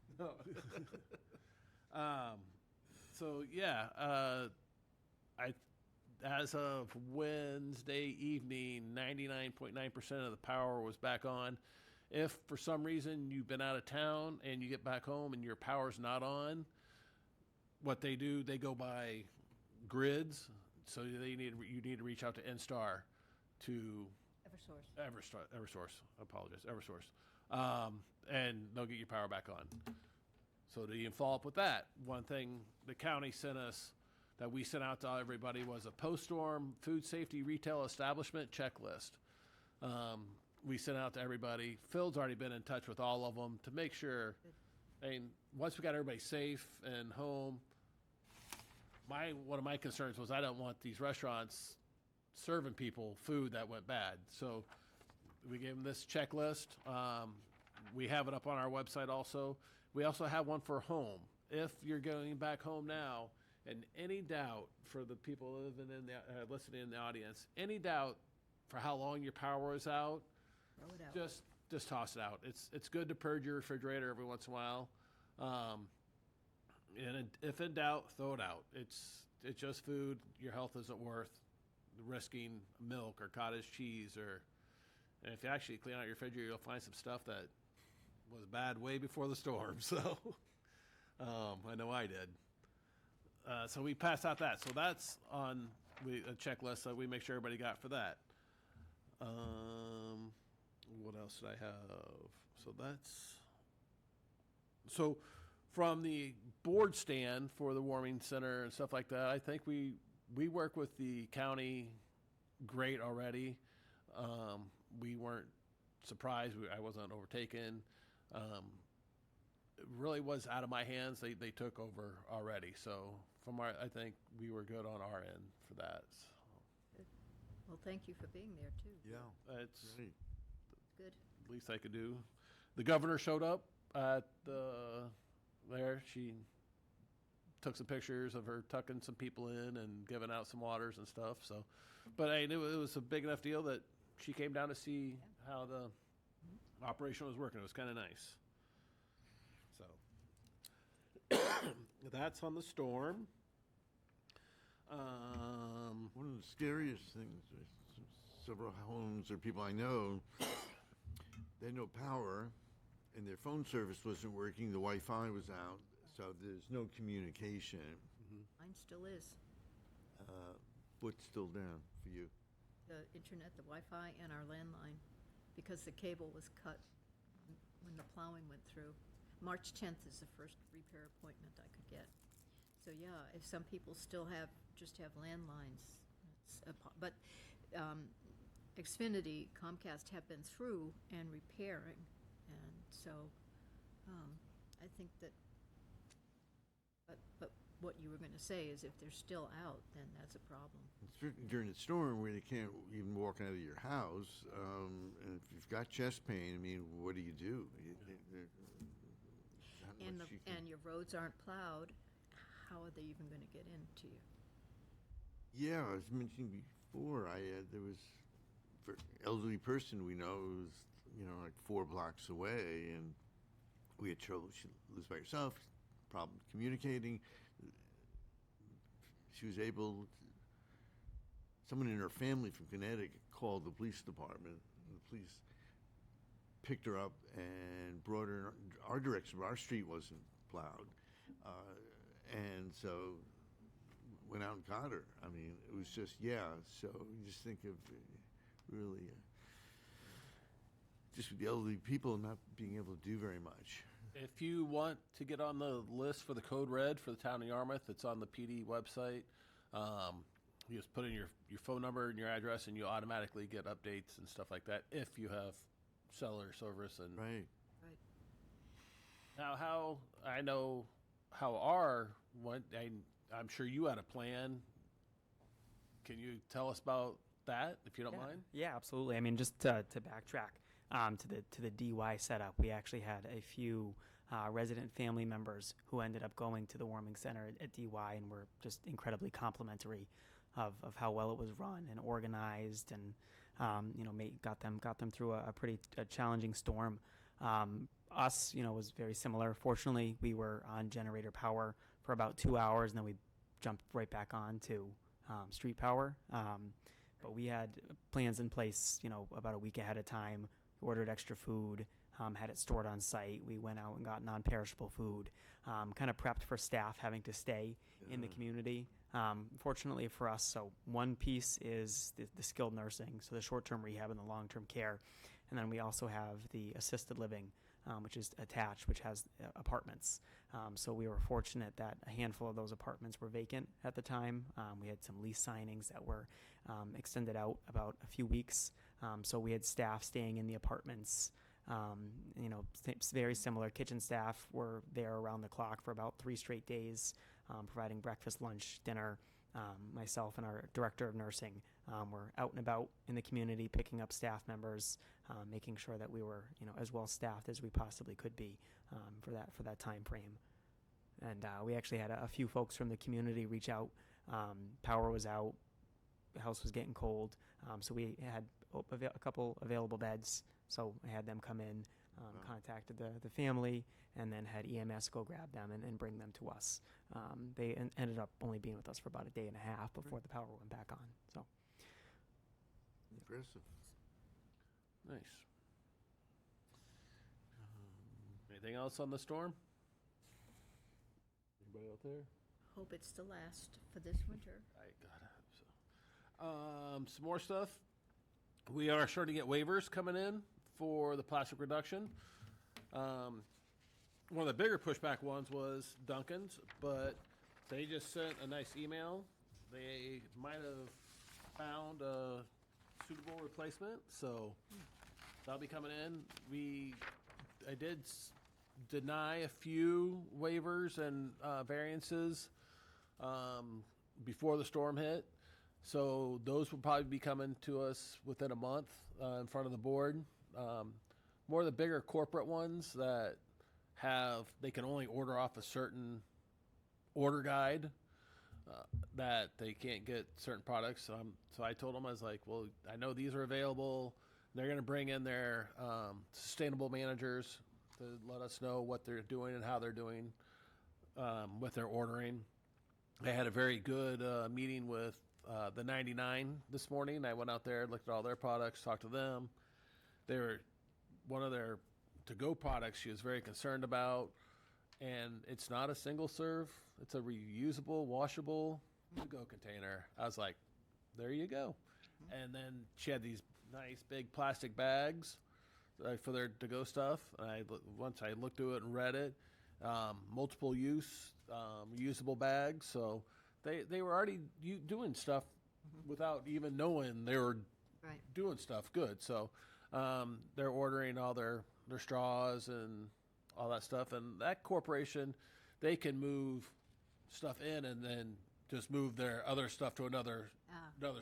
Speaker 3: So yeah, I as of Wednesday evening, 99.9% of the power was back on. If for some reason you've been out of town and you get back home and your power's not on, what they do, they go by grids. So you need to reach out to NSTAR to Eversource. I apologize, Eversource, and they'll get your power back on. So to even follow up with that, one thing the county sent us that we sent out to everybody was a post-storm food safety retail establishment checklist. We sent out to everybody. Phil's already been in touch with all of them to make sure. I mean, once we got everybody safe and home, one of my concerns was I don't want these restaurants serving people food that went bad. So we gave them this checklist. We have it up on our website also. We also have one for home. If you're going back home now, and any doubt for the people living in the listening in the audience, any doubt for how long your power is out,
Speaker 4: Throw it out.
Speaker 3: just toss it out. It's good to purge your refrigerator every once in a while. And if in doubt, throw it out. It's just food. Your health isn't worth risking milk or cottage cheese and if you actually clean out your refrigerator, you'll find some stuff that was bad way before the storm. So I know I did. So we passed out that. So that's on a checklist that we make sure everybody got for that. What else did I have? So from the board stand for the warming center and stuff like that, I think we work with the county great already. We weren't surprised. I wasn't overtaken. It really was out of my hands. They took over already. So I think we were good on our end for that. So
Speaker 4: Well, thank you for being there, too.
Speaker 1: Yeah.
Speaker 3: it's
Speaker 1: Great.
Speaker 4: Good.
Speaker 3: least I could do. The governor showed up at there. She took some pictures of her tucking some people in and giving out some waters and stuff. So, but it was a big enough deal that she came down to see how the operation was working. It was kind of nice. So that's on the storm.
Speaker 1: One of the scariest things, several homes or people I know, they had no power and their phone service wasn't working, the Wi-Fi was out, so there's no communication.
Speaker 4: Mine still is.
Speaker 1: What's still down for you?
Speaker 4: The internet, the Wi-Fi, and our landline, because the cable was cut when the plowing went through. March 10th is the first repair appointment I could get. So yeah, if some people still just have landlines, but Xfinity, Comcast have been through and repairing, and so I think that. But what you were going to say is if they're still out, then that's a problem.
Speaker 1: During the storm where they can't even walk out of your house, and if you've got chest pain, I mean, what do you do?
Speaker 4: And your roads aren't plowed, how are they even going to get into you?
Speaker 1: Yeah, I was mentioning before, there was, for elderly person we know, who was, like 4 blocks away, and we had trouble. She lives by herself, problem communicating. She was able, someone in her family from Connecticut called the police department. The police picked her up and brought her in our direction. Our street wasn't plowed. And so went out and got her. I mean, it was just, so you just think of really, just with the elderly people not being able to do very much.
Speaker 3: If you want to get on the list for the Code Red for the town of Yarmouth, it's on the PD website. You just put in your phone number and your address, and you automatically get updates and stuff like that if you have cellular service. And
Speaker 1: Right.
Speaker 3: now, I know how our went. I'm sure you had a plan. Can you tell us about that, if you don't mind?
Speaker 2: Yeah, absolutely. I mean, just to backtrack to the DY setup, we actually had a few resident family members who ended up going to the warming center at DY and were just incredibly complimentary of how well it was run and organized. And got them through a pretty challenging storm. Us, was very similar. Fortunately, we were on generator power for about 2 hours, and then we jumped right back on to street power. But we had plans in place, about a week ahead of time. We ordered extra food, had it stored on site. We went out and got non-perishable food, kind of prepped for staff having to stay in the community. Fortunately for us, so one piece is the skilled nursing, so the short-term rehab and the long-term care. And then we also have the assisted living, which is attached, which has apartments. So we were fortunate that a handful of those apartments were vacant at the time. We had some lease signings that were extended out about a few weeks. So we had staff staying in the apartments. Very similar. Kitchen staff were there around the clock for about 3 straight days, providing breakfast, lunch, dinner. Myself and our director of nursing were out and about in the community, picking up staff members, making sure that we were, as well staffed as we possibly could be for that time frame. And we actually had a few folks from the community reach out. Power was out, the house was getting cold, so we had a couple available beds. So I had them come in, contacted the family, and then had EMS go grab them and bring them to us. They ended up only being with us for about a day and a half before the power went back on. So
Speaker 1: Impressive.
Speaker 3: Nice. Anything else on the storm? Anybody out there?
Speaker 4: Hope it's the last for this winter.
Speaker 3: I gotta hope so. Some more stuff. We are starting to get waivers coming in for the plastic reduction. One of the bigger pushback ones was Duncan's, but they just sent a nice email. They might have found a suitable replacement, so that'll be coming in. I did deny a few waivers and variances before the storm hit. So those will probably be coming to us within a month in front of the board. More of the bigger corporate ones that they can only order off a certain order guide, that they can't get certain products. So I told them, I was like, well, I know these are available. They're going to bring in their sustainable managers to let us know what they're doing and how they're doing with their ordering. I had a very good meeting with the 99 this morning. I went out there, looked at all their products, talked to them. They were one of their to-go products she was very concerned about, and it's not a single serve. It's a reusable, washable to-go container. I was like, there you go. And then she had these nice big plastic bags for their to-go stuff. And once I looked through it and read it, multiple use, reusable bags. So they were already doing stuff without even knowing they were doing stuff good. So they're ordering all their straws and all that stuff. And that corporation, they can move stuff in and then just move their other stuff to another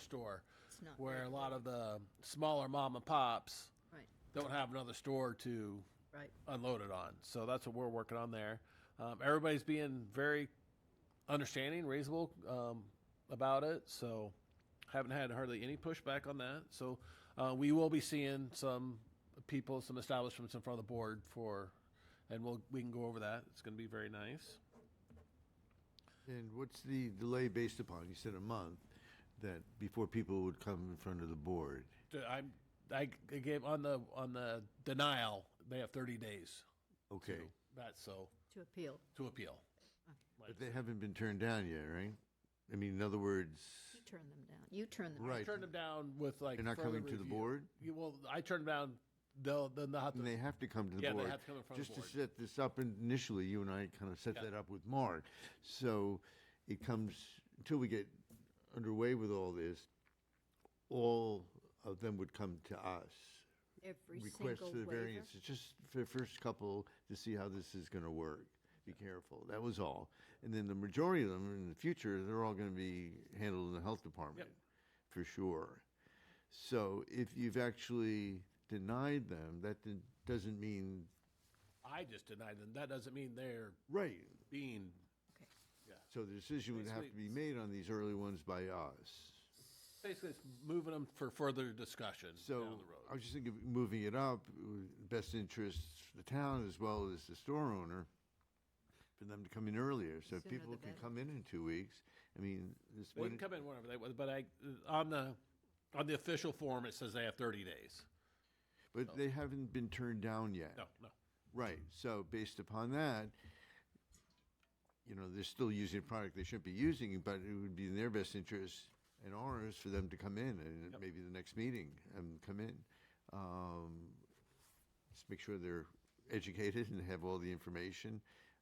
Speaker 3: store.
Speaker 4: It's not
Speaker 3: Where
Speaker 4: very
Speaker 3: a lot of the smaller mom and pops
Speaker 4: Right.
Speaker 3: don't have another store to
Speaker 4: Right.
Speaker 3: unload it on. So that's what we're working on there. Everybody's being very understanding, reasonable about it. So haven't had hardly any pushback on that. So we will be seeing some people, some establishments in front of the board and we can go over that. It's going to be very nice.
Speaker 1: And what's the delay based upon? You said a month, that before people would come in front of the board.
Speaker 3: I gave on the denial. They have 30 days.
Speaker 1: Okay.
Speaker 4: To appeal.
Speaker 3: To appeal.
Speaker 1: But they haven't been turned down yet, right? I mean, in other words,
Speaker 4: You turn them down. You turn them
Speaker 1: Right.
Speaker 3: I turned them down with like.
Speaker 1: they're not
Speaker 3: further
Speaker 1: coming to the
Speaker 3: review.
Speaker 1: board?
Speaker 3: Well, I turned them down. They'll have to.
Speaker 1: And they have to come to the
Speaker 3: Yeah,
Speaker 1: board.
Speaker 3: they have to come in front of
Speaker 1: Just
Speaker 3: the
Speaker 1: to
Speaker 3: board.
Speaker 1: set this up initially, you and I kind of set
Speaker 3: Yeah.
Speaker 1: that up with Mark. So it comes, until we get underway with all this, all of them would come to us.
Speaker 4: Every
Speaker 1: Request
Speaker 4: single
Speaker 1: for the
Speaker 4: waiver.
Speaker 1: variances, just for the first couple to see how this is going to work. Be careful. That was all. And then the majority of them in the future, they're all going to be handled in the health department, for sure. So if you've actually denied them, that doesn't mean
Speaker 3: I just denied them. That doesn't mean they're
Speaker 1: right.
Speaker 3: being.
Speaker 1: So the decision would have to be made on these early ones by us.
Speaker 3: Basically, it's moving them for further discussion
Speaker 1: So
Speaker 3: down the road.
Speaker 1: I was just thinking, of moving it up, best interests for the town as well as the store owner, for them to come in earlier, so
Speaker 4: Sooner
Speaker 1: people
Speaker 4: the
Speaker 1: can
Speaker 4: better.
Speaker 1: come in 2 weeks. I mean, this.
Speaker 3: They can come in whenever they want, but on the official form, it says they have 30 days.
Speaker 1: But they haven't been turned down yet.
Speaker 3: No.
Speaker 1: Right, so based upon that, they're still using a product they shouldn't be using, but it would be in their best interest and ours for them to come in, and
Speaker 3: Yep.
Speaker 1: maybe the next meeting, and come in. Just make sure they're educated and have all the information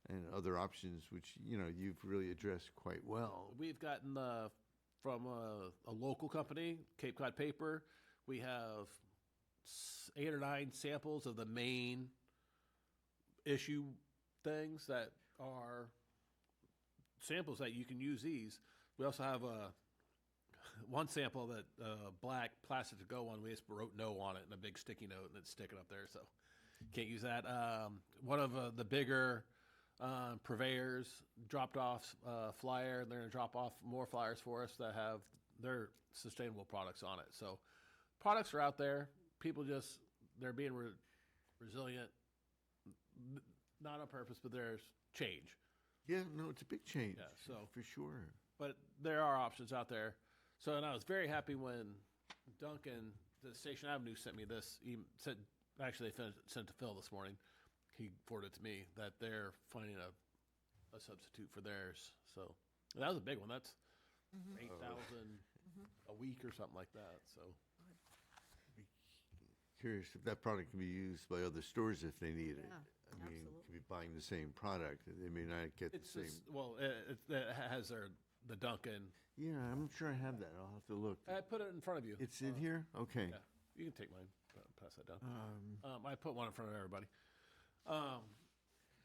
Speaker 1: and other options, which, you've really addressed quite well.
Speaker 3: We've gotten from a local company, Cape Cod Paper, we have 8 or 9 samples of the main issue things that are samples that you can use these. We also have one sample that black plastic to go one. We just wrote no on it in a big sticky note, and it's sticking up there, so can't use that. One of the bigger purveyors dropped off flyer, and they're going to drop off more flyers for us that have their sustainable products on it. So products are out there. People they're being resilient, not on purpose, but there's change.
Speaker 1: Yeah, no, it's a big change.
Speaker 3: Yeah, so
Speaker 1: for sure.
Speaker 3: but there are options out there. So, and I was very happy when Duncan, the Station Avenue, sent me this. Actually, they sent to Phil this morning. He forwarded it to me that they're finding a substitute for theirs. So that was a big one. That's 8,000 a week or something like that. So
Speaker 1: Curious if that product can be used by other stores if they need it.
Speaker 4: Yeah,
Speaker 1: I mean,
Speaker 4: absolutely.
Speaker 1: could be buying the same product. They may not get the
Speaker 3: it's
Speaker 1: same.
Speaker 3: just, well, it has the Duncan.
Speaker 1: Yeah, I'm sure I have that. I'll have to look.
Speaker 3: I put it in front of you.
Speaker 1: It's in here? Okay.
Speaker 3: Yeah, you can take mine. Pass that down.
Speaker 1: Um,
Speaker 3: I put one in front of everybody.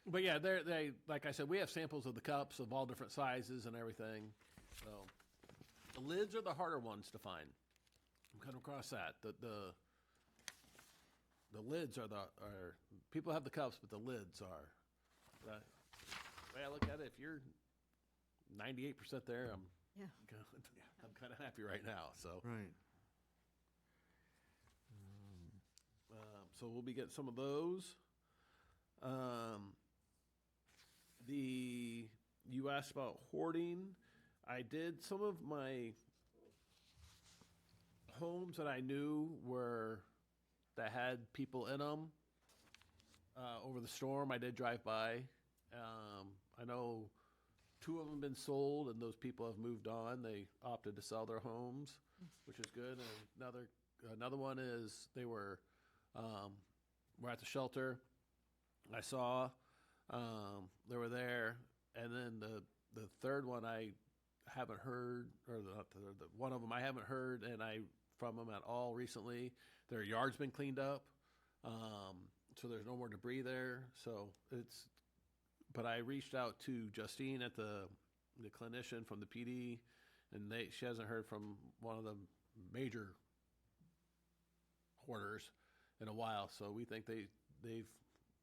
Speaker 3: But yeah, they like I said, we have samples of the cups of all different sizes and everything. So the lids are the harder ones to find. I'm coming across that. The lids are people have the cups, but the lids are. The way I look at it, if you're 98% there, I'm
Speaker 4: Yeah.
Speaker 3: good. I'm kind of happy right now. So.
Speaker 1: Right.
Speaker 3: So we'll be getting some of those. You asked about hoarding. I did some of my homes that I knew that had people in them over the storm. I did drive by. I know 2 of them have been sold, and those people have moved on. They opted to sell their homes, which is good. And another one is they were at the shelter. I saw they were there, and then the third one I haven't heard, or the one of them I haven't heard, and from them at all recently. Their yard's been cleaned up, so there's no more debris there. So but I reached out to Justine at the clinician from the PD, and she hasn't heard from one of the major hoarders in a while. So we think they've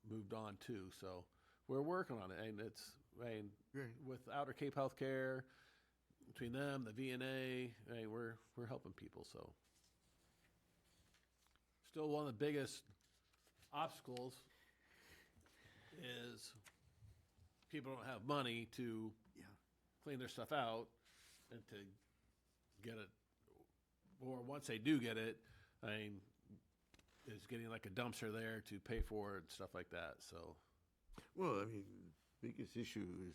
Speaker 3: moved on too. So we're working on it, and
Speaker 1: Great.
Speaker 3: with Outer Cape Healthcare, between them, the VNA, we're helping people. So still one of the biggest obstacles is people don't have money to clean their stuff out and to get it, or once they do get it, is getting like a dumpster there to pay for it and stuff like that. So,
Speaker 1: Well, I mean, biggest issue is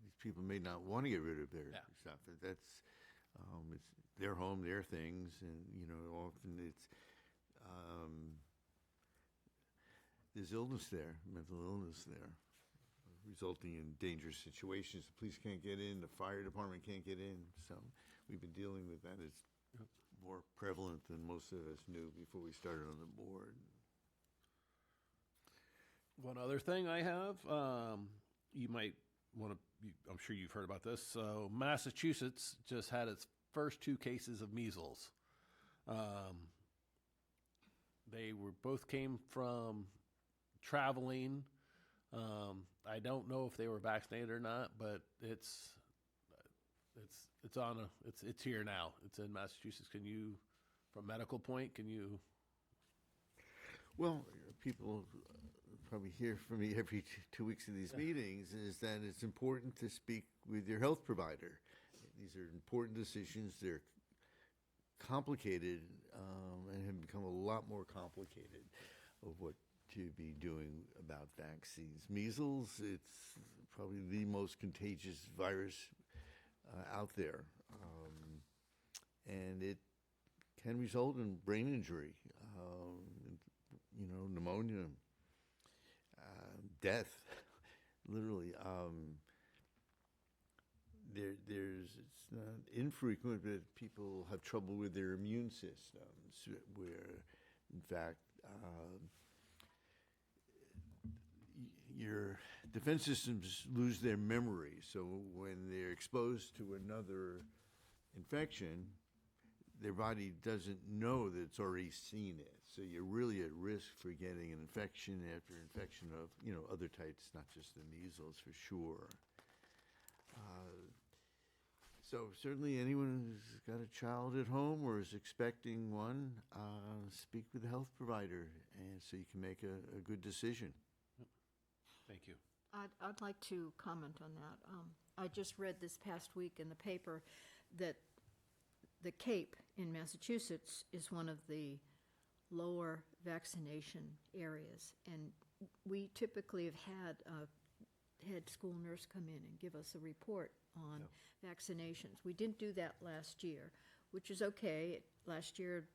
Speaker 1: these people may not want to get rid of their stuff. That's it's their home, their things, and often it's there's illness there, mental illness there, resulting in dangerous situations. The police can't get in, the fire department can't get in. So we've been dealing with that. It's more prevalent than most of us knew before we started on the board.
Speaker 3: one other thing I have, you might want to, I'm sure you've heard about this. So Massachusetts just had its first 2 cases of measles. They both came from traveling. I don't know if they were vaccinated or not, but it's here now. It's in Massachusetts. Can you, from medical point, can you?
Speaker 1: Well, people probably hear from me every 2 weeks of these meetings is that it's important to speak with your health provider. These are important decisions. They're complicated and have become a lot more complicated of what to be doing about vaccines. Measles, it's probably the most contagious virus out there. And it can result in brain injury, pneumonia, death, literally. It's not infrequent that people have trouble with their immune systems, where, in fact, your defense systems lose their memory. So when they're exposed to another infection, their body doesn't know that it's already seen it. So you're really at risk for getting an infection after infection of, other types, not just the measles, for sure. So certainly anyone who's got a child at home or is expecting one, speak with the health provider, and so you can make a good decision.
Speaker 3: Thank you.
Speaker 4: I'd like to comment on that. I just read this past week in the paper that the Cape in Massachusetts is one of the lower vaccination areas, and we typically have had a head school nurse come in and give us a report on vaccinations. We didn't do that last year, which is okay. Last year,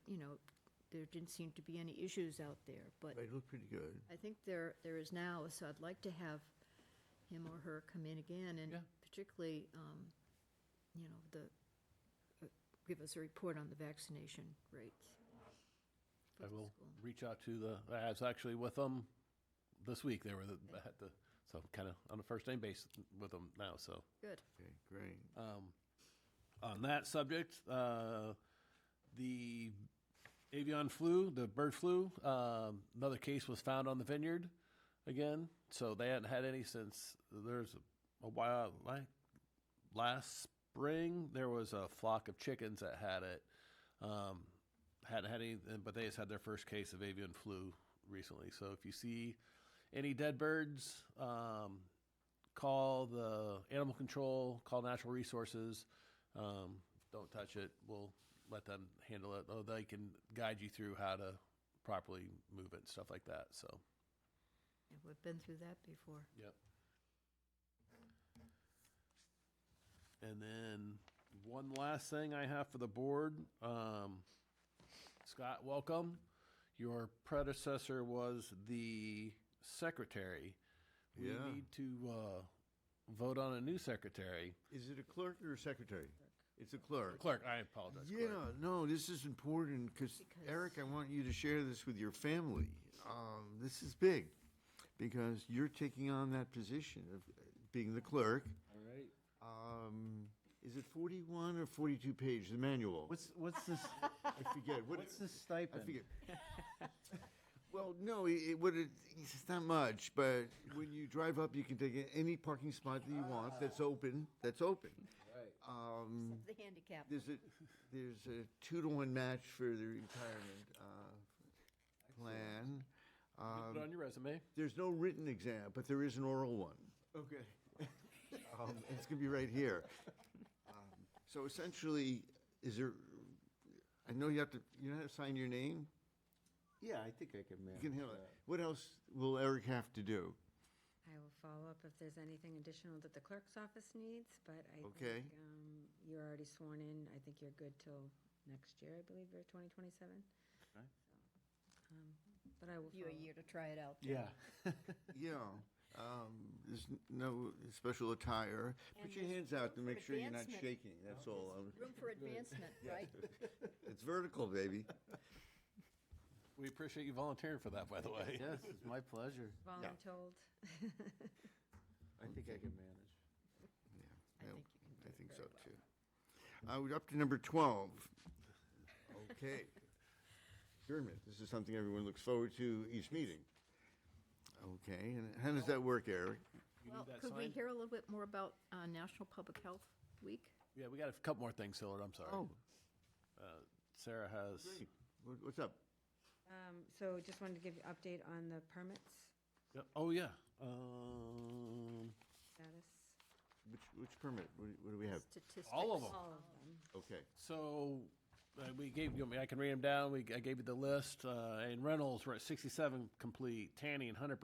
Speaker 4: there didn't seem to be any issues out there, but
Speaker 1: They look pretty good.
Speaker 4: I think there is now, so I'd like to have him or her come in again, and particularly, give us a report on the vaccination rates. for
Speaker 3: I
Speaker 4: the
Speaker 3: will
Speaker 4: school.
Speaker 3: reach out to I was actually with them this week. They were so kind of on the first name basis with them now. So
Speaker 4: Good.
Speaker 1: Okay, great.
Speaker 3: on that subject, the avian flu, the bird flu, another case was found on the vineyard again. So they hadn't had any since there's a while. Like last spring, there was a flock of chickens that had it. Hadn't had any, but they just had their first case of avian flu recently. So if you see any dead birds, call the animal control, call natural resources. Don't touch it. We'll let them handle it. They can guide you through how to properly move it and stuff like that. So,
Speaker 4: Yeah, we've been through that before.
Speaker 3: yep. And then one last thing I have for the board. Scott, welcome. Your predecessor was the secretary. We
Speaker 1: Yeah.
Speaker 3: need to vote on a new secretary.
Speaker 1: Is it a clerk or a secretary? It's a clerk.
Speaker 3: Clerk, I apologize.
Speaker 1: Yeah,
Speaker 3: Clerk.
Speaker 1: no, this is important because Eric, I want you to share this with your family. This is big because you're taking on that position of being the clerk.
Speaker 6: All right.
Speaker 1: Is it 41 or 42 page, the manual?
Speaker 6: What's this?
Speaker 1: I forget.
Speaker 6: What's this
Speaker 1: I
Speaker 6: stipend?
Speaker 1: forget. Well, no, it's not much, but when you drive up, you can take any parking spot that you want that's open. That's open.
Speaker 6: Right.
Speaker 4: The handicap.
Speaker 1: There's a 2-to-1 match for the retirement plan.
Speaker 3: Put it on your resume.
Speaker 1: There's no written exam, but there is an oral one. Okay. It's going to be right here. So essentially, I know you have to sign your name?
Speaker 6: Yeah, I think I can manage
Speaker 1: You can handle it.
Speaker 6: that.
Speaker 1: What else will Eric have to do?
Speaker 5: I will follow up if there's anything additional that the clerk's office needs, but I
Speaker 1: Okay.
Speaker 5: think you're already sworn in. I think you're good till next year, I believe, or 2027.
Speaker 6: Okay.
Speaker 5: But I will
Speaker 4: You a
Speaker 5: follow up.
Speaker 4: year to try it out.
Speaker 6: Yeah.
Speaker 1: Yeah. There's no special attire.
Speaker 4: And
Speaker 1: Put your
Speaker 4: there's
Speaker 1: hands out to
Speaker 4: room
Speaker 1: make
Speaker 4: for
Speaker 1: sure you're not
Speaker 4: advancement.
Speaker 1: shaking. That's all.
Speaker 4: Room for advancement, right?
Speaker 1: It's vertical, baby.
Speaker 3: We appreciate you volunteering for that, by the way.
Speaker 6: Yes, it's my pleasure.
Speaker 5: Voluntold.
Speaker 6: I think I can manage.
Speaker 1: Yeah,
Speaker 4: I think you can do
Speaker 1: I
Speaker 4: it
Speaker 1: think
Speaker 4: very
Speaker 1: so too. We're up to number 12. Okay. Adjournment. This is something everyone looks forward to each meeting. Okay, and how does that work, Eric?
Speaker 3: You
Speaker 4: Well,
Speaker 3: need that
Speaker 4: could we
Speaker 3: signed?
Speaker 4: hear a little bit more about National Public Health Week?
Speaker 3: Yeah, we got a couple more things, Hillard, I'm sorry.
Speaker 1: Oh,
Speaker 3: Sarah has,
Speaker 1: great. What's up?
Speaker 5: So just wanted to give you an update on the permits
Speaker 3: yep, oh, yeah.
Speaker 5: status.
Speaker 1: Which permit? What do we have?
Speaker 4: Statistics.
Speaker 3: All of them.
Speaker 5: All of them.
Speaker 1: Okay.
Speaker 3: So, we gave, you want me, I can read them down, I gave you the list, in rentals, we're at 67 complete, tanning, 100%,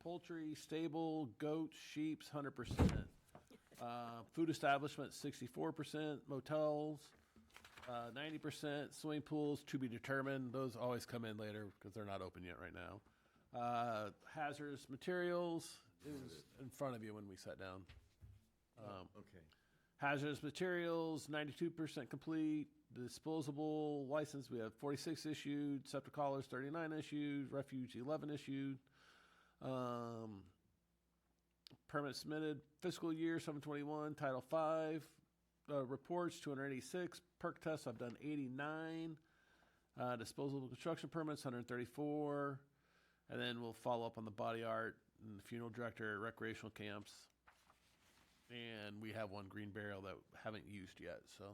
Speaker 3: poultry, stable, goats, sheeps, 100%, food establishments, 64%, motels, 90%, swimming pools to be determined, those always come in later, because they're not open yet right now. Hazardous materials is in front of you when we sat down.
Speaker 1: Okay.
Speaker 3: Hazardous materials, 92% complete. Disposable license, we have 46 issued. Septic collars, 39 issued. Refuge, 11 issued. Permit submitted fiscal year 721. Title 5 reports, 286. Perk tests, I've done 89. Disposable construction permits, 134. And then we'll follow up on the body art and the funeral director, recreational camps. And we have one green burial that haven't used yet, so.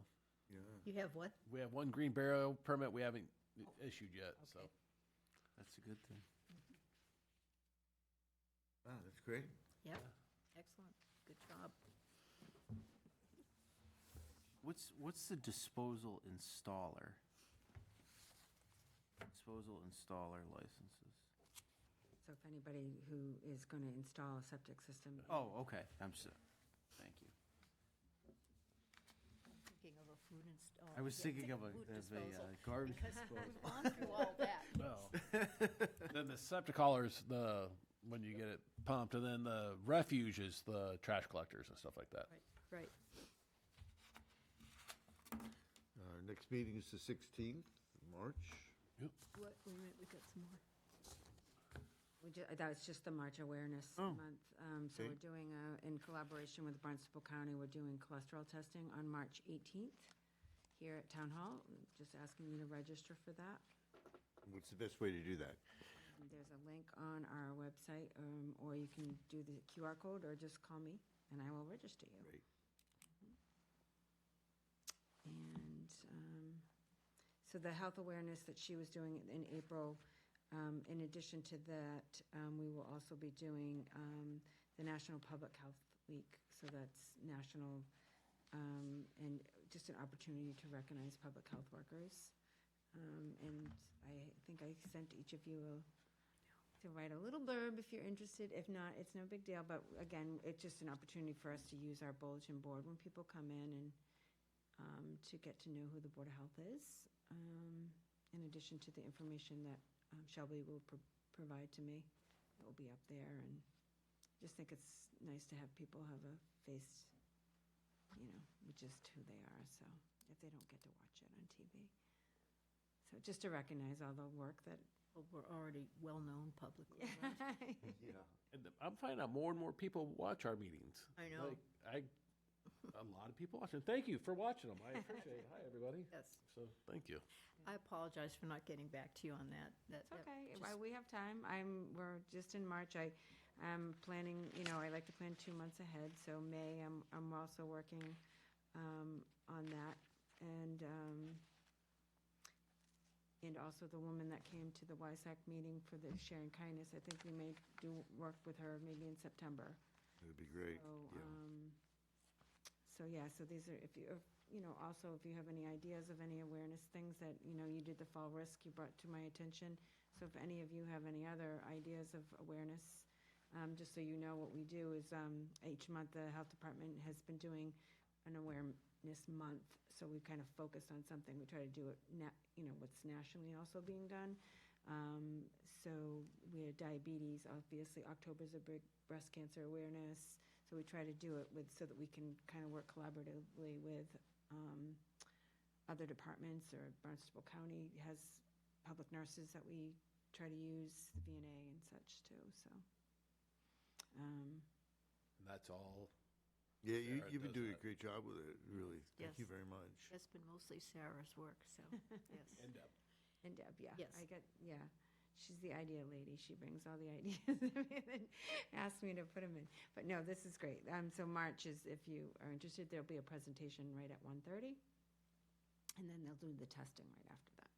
Speaker 1: Yeah.
Speaker 4: You have what?
Speaker 3: We have one green burial permit we haven't issued yet, so.
Speaker 4: Okay.
Speaker 6: That's a good thing.
Speaker 1: Wow, that's great.
Speaker 4: Yep. Excellent. Good job.
Speaker 6: What's the disposal installer? Disposal installer licenses.
Speaker 5: So if anybody who is going to install a septic system.
Speaker 6: Oh, okay, thank you.
Speaker 4: Thinking of a food install.
Speaker 6: I was thinking of a garbage
Speaker 4: Because
Speaker 6: disposal.
Speaker 4: we've gone through all that.
Speaker 3: Well, then the septic haulers, when you get it pumped, and then the refuge is the trash collectors and stuff like that.
Speaker 4: Right.
Speaker 1: Our next meeting is the 16th, March.
Speaker 4: What, wait a minute, we got some more.
Speaker 5: That was just the March Awareness
Speaker 6: Oh.
Speaker 5: Month. So
Speaker 1: Okay.
Speaker 5: we're doing, in collaboration with Barnstable County, we're doing cholesterol testing on March 18th here at Town Hall. Just asking you to register for that.
Speaker 1: What's the best way to do that?
Speaker 5: And there's a link on our website, or you can do the QR code or just call me and I will register you.
Speaker 1: Great.
Speaker 5: And so the health awareness that she was doing in April, in addition to that, we will also be doing the National Public Health Week. So that's national, and just an opportunity to recognize public health workers. And I think I sent each of you to write a little blurb if you're interested. If not, it's no big deal. But again, it's just an opportunity for us to use our bulletin board when people come in and to get to know who the Board of Health is, in addition to the information that Shelby will provide to me. It will be up there, and just think it's nice to have people have a face, with just who they are, so if they don't get to watch it on TV. So just to recognize all the work that.
Speaker 4: Well, we're already well-known publicly. right?
Speaker 1: Yeah.
Speaker 3: And I'm finding out more and more people watch our meetings.
Speaker 4: I know.
Speaker 3: A lot of people watching. Thank you for watching them. I appreciate it. Hi, everybody.
Speaker 4: Yes.
Speaker 3: So, thank you.
Speaker 4: I apologize for not getting back to you on that.
Speaker 5: It's okay.
Speaker 4: just-
Speaker 5: We have time. We're just in March. I'm planning, I like to plan 2 months ahead. So May, I'm also working on that. And also the woman that came to the WISAC meeting for the Sharing Kindness, I think we may do work with her maybe in September.
Speaker 1: That'd be great.
Speaker 5: So these are, if also if you have any ideas of any awareness things that, you did the fall risk, you brought to my attention. So if any of you have any other ideas of awareness, just so you know, what we do is each month the health department has been doing an awareness month. So we kind of focused on something. We try to do it, what's nationally also being done. So we had diabetes, obviously. October's a big breast cancer awareness. So we try to do it so that we can kind of work collaboratively with other departments, or Barnstable County has public nurses that we try to use, the VNA and such too, so.
Speaker 3: And that's all.
Speaker 1: Yeah,
Speaker 3: Sarah
Speaker 1: you've been
Speaker 3: does
Speaker 1: doing a
Speaker 3: that.
Speaker 1: great job with it, really. Thank you
Speaker 4: Yes.
Speaker 1: very much.
Speaker 4: It's been mostly Sarah's work, so, yes.
Speaker 3: And Deb.
Speaker 5: And Deb, yeah.
Speaker 4: Yes.
Speaker 5: Yeah. she's the idea lady. She brings all the ideas and asks me to put them in. But no, this is great. So March is, if you are interested, there'll be a presentation right at 1:30. And then they'll do the testing right after that.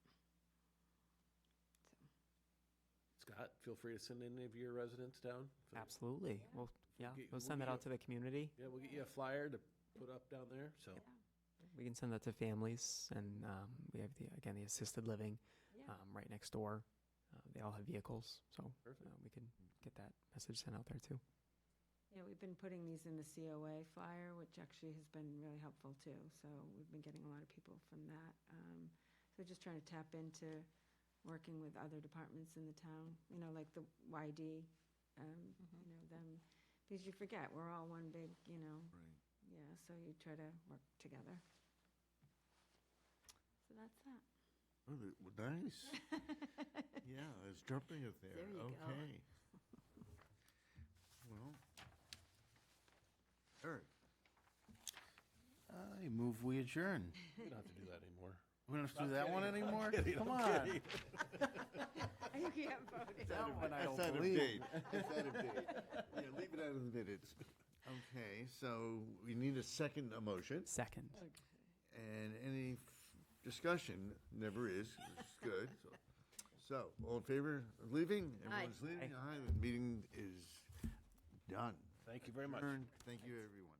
Speaker 3: Scott, feel free to send any of your residents down. for the-
Speaker 2: Absolutely. Well, yeah,
Speaker 3: Get-
Speaker 2: we'll
Speaker 3: we'll
Speaker 2: send
Speaker 3: get
Speaker 2: that
Speaker 3: you
Speaker 2: out to the community.
Speaker 3: Yeah, we'll get you a flyer to put up down there, so.
Speaker 2: We can send that to families, and we have the assisted living
Speaker 5: Yeah.
Speaker 2: right next door. They all have vehicles, so
Speaker 3: Perfect.
Speaker 2: we can get that message sent out there too.
Speaker 5: Yeah, we've been putting these in the COA flyer, which actually has been really helpful too. So we've been getting a lot of people from that. So just trying to tap into working with other departments in the town, like the YD, them, because you forget, we're all one big,
Speaker 1: Right.
Speaker 5: yeah, so you try to work together. So that's that.
Speaker 1: Oh, nice. Yeah, I was jumping it there.
Speaker 4: There you go.
Speaker 1: Okay. Well, Eric,
Speaker 6: I move we adjourn.
Speaker 3: We don't have to do that anymore.
Speaker 6: We don't have to do that one
Speaker 3: kidding.
Speaker 6: anymore?
Speaker 3: kidding,
Speaker 6: Come
Speaker 3: I'm
Speaker 6: on.
Speaker 3: kidding.
Speaker 5: You can't vote.
Speaker 6: That one I
Speaker 1: that's
Speaker 6: don't
Speaker 1: out of
Speaker 6: believe.
Speaker 1: date. That's out of date. Yeah, leave it out of the minutes. Okay, so we need a second motion,
Speaker 2: Second.
Speaker 1: and any discussion never is. It's good. So, all in favor of leaving? Everyone's leaving? Aye. The meeting is done.
Speaker 3: Thank you very much.
Speaker 1: Adjourned. Thank you, everyone.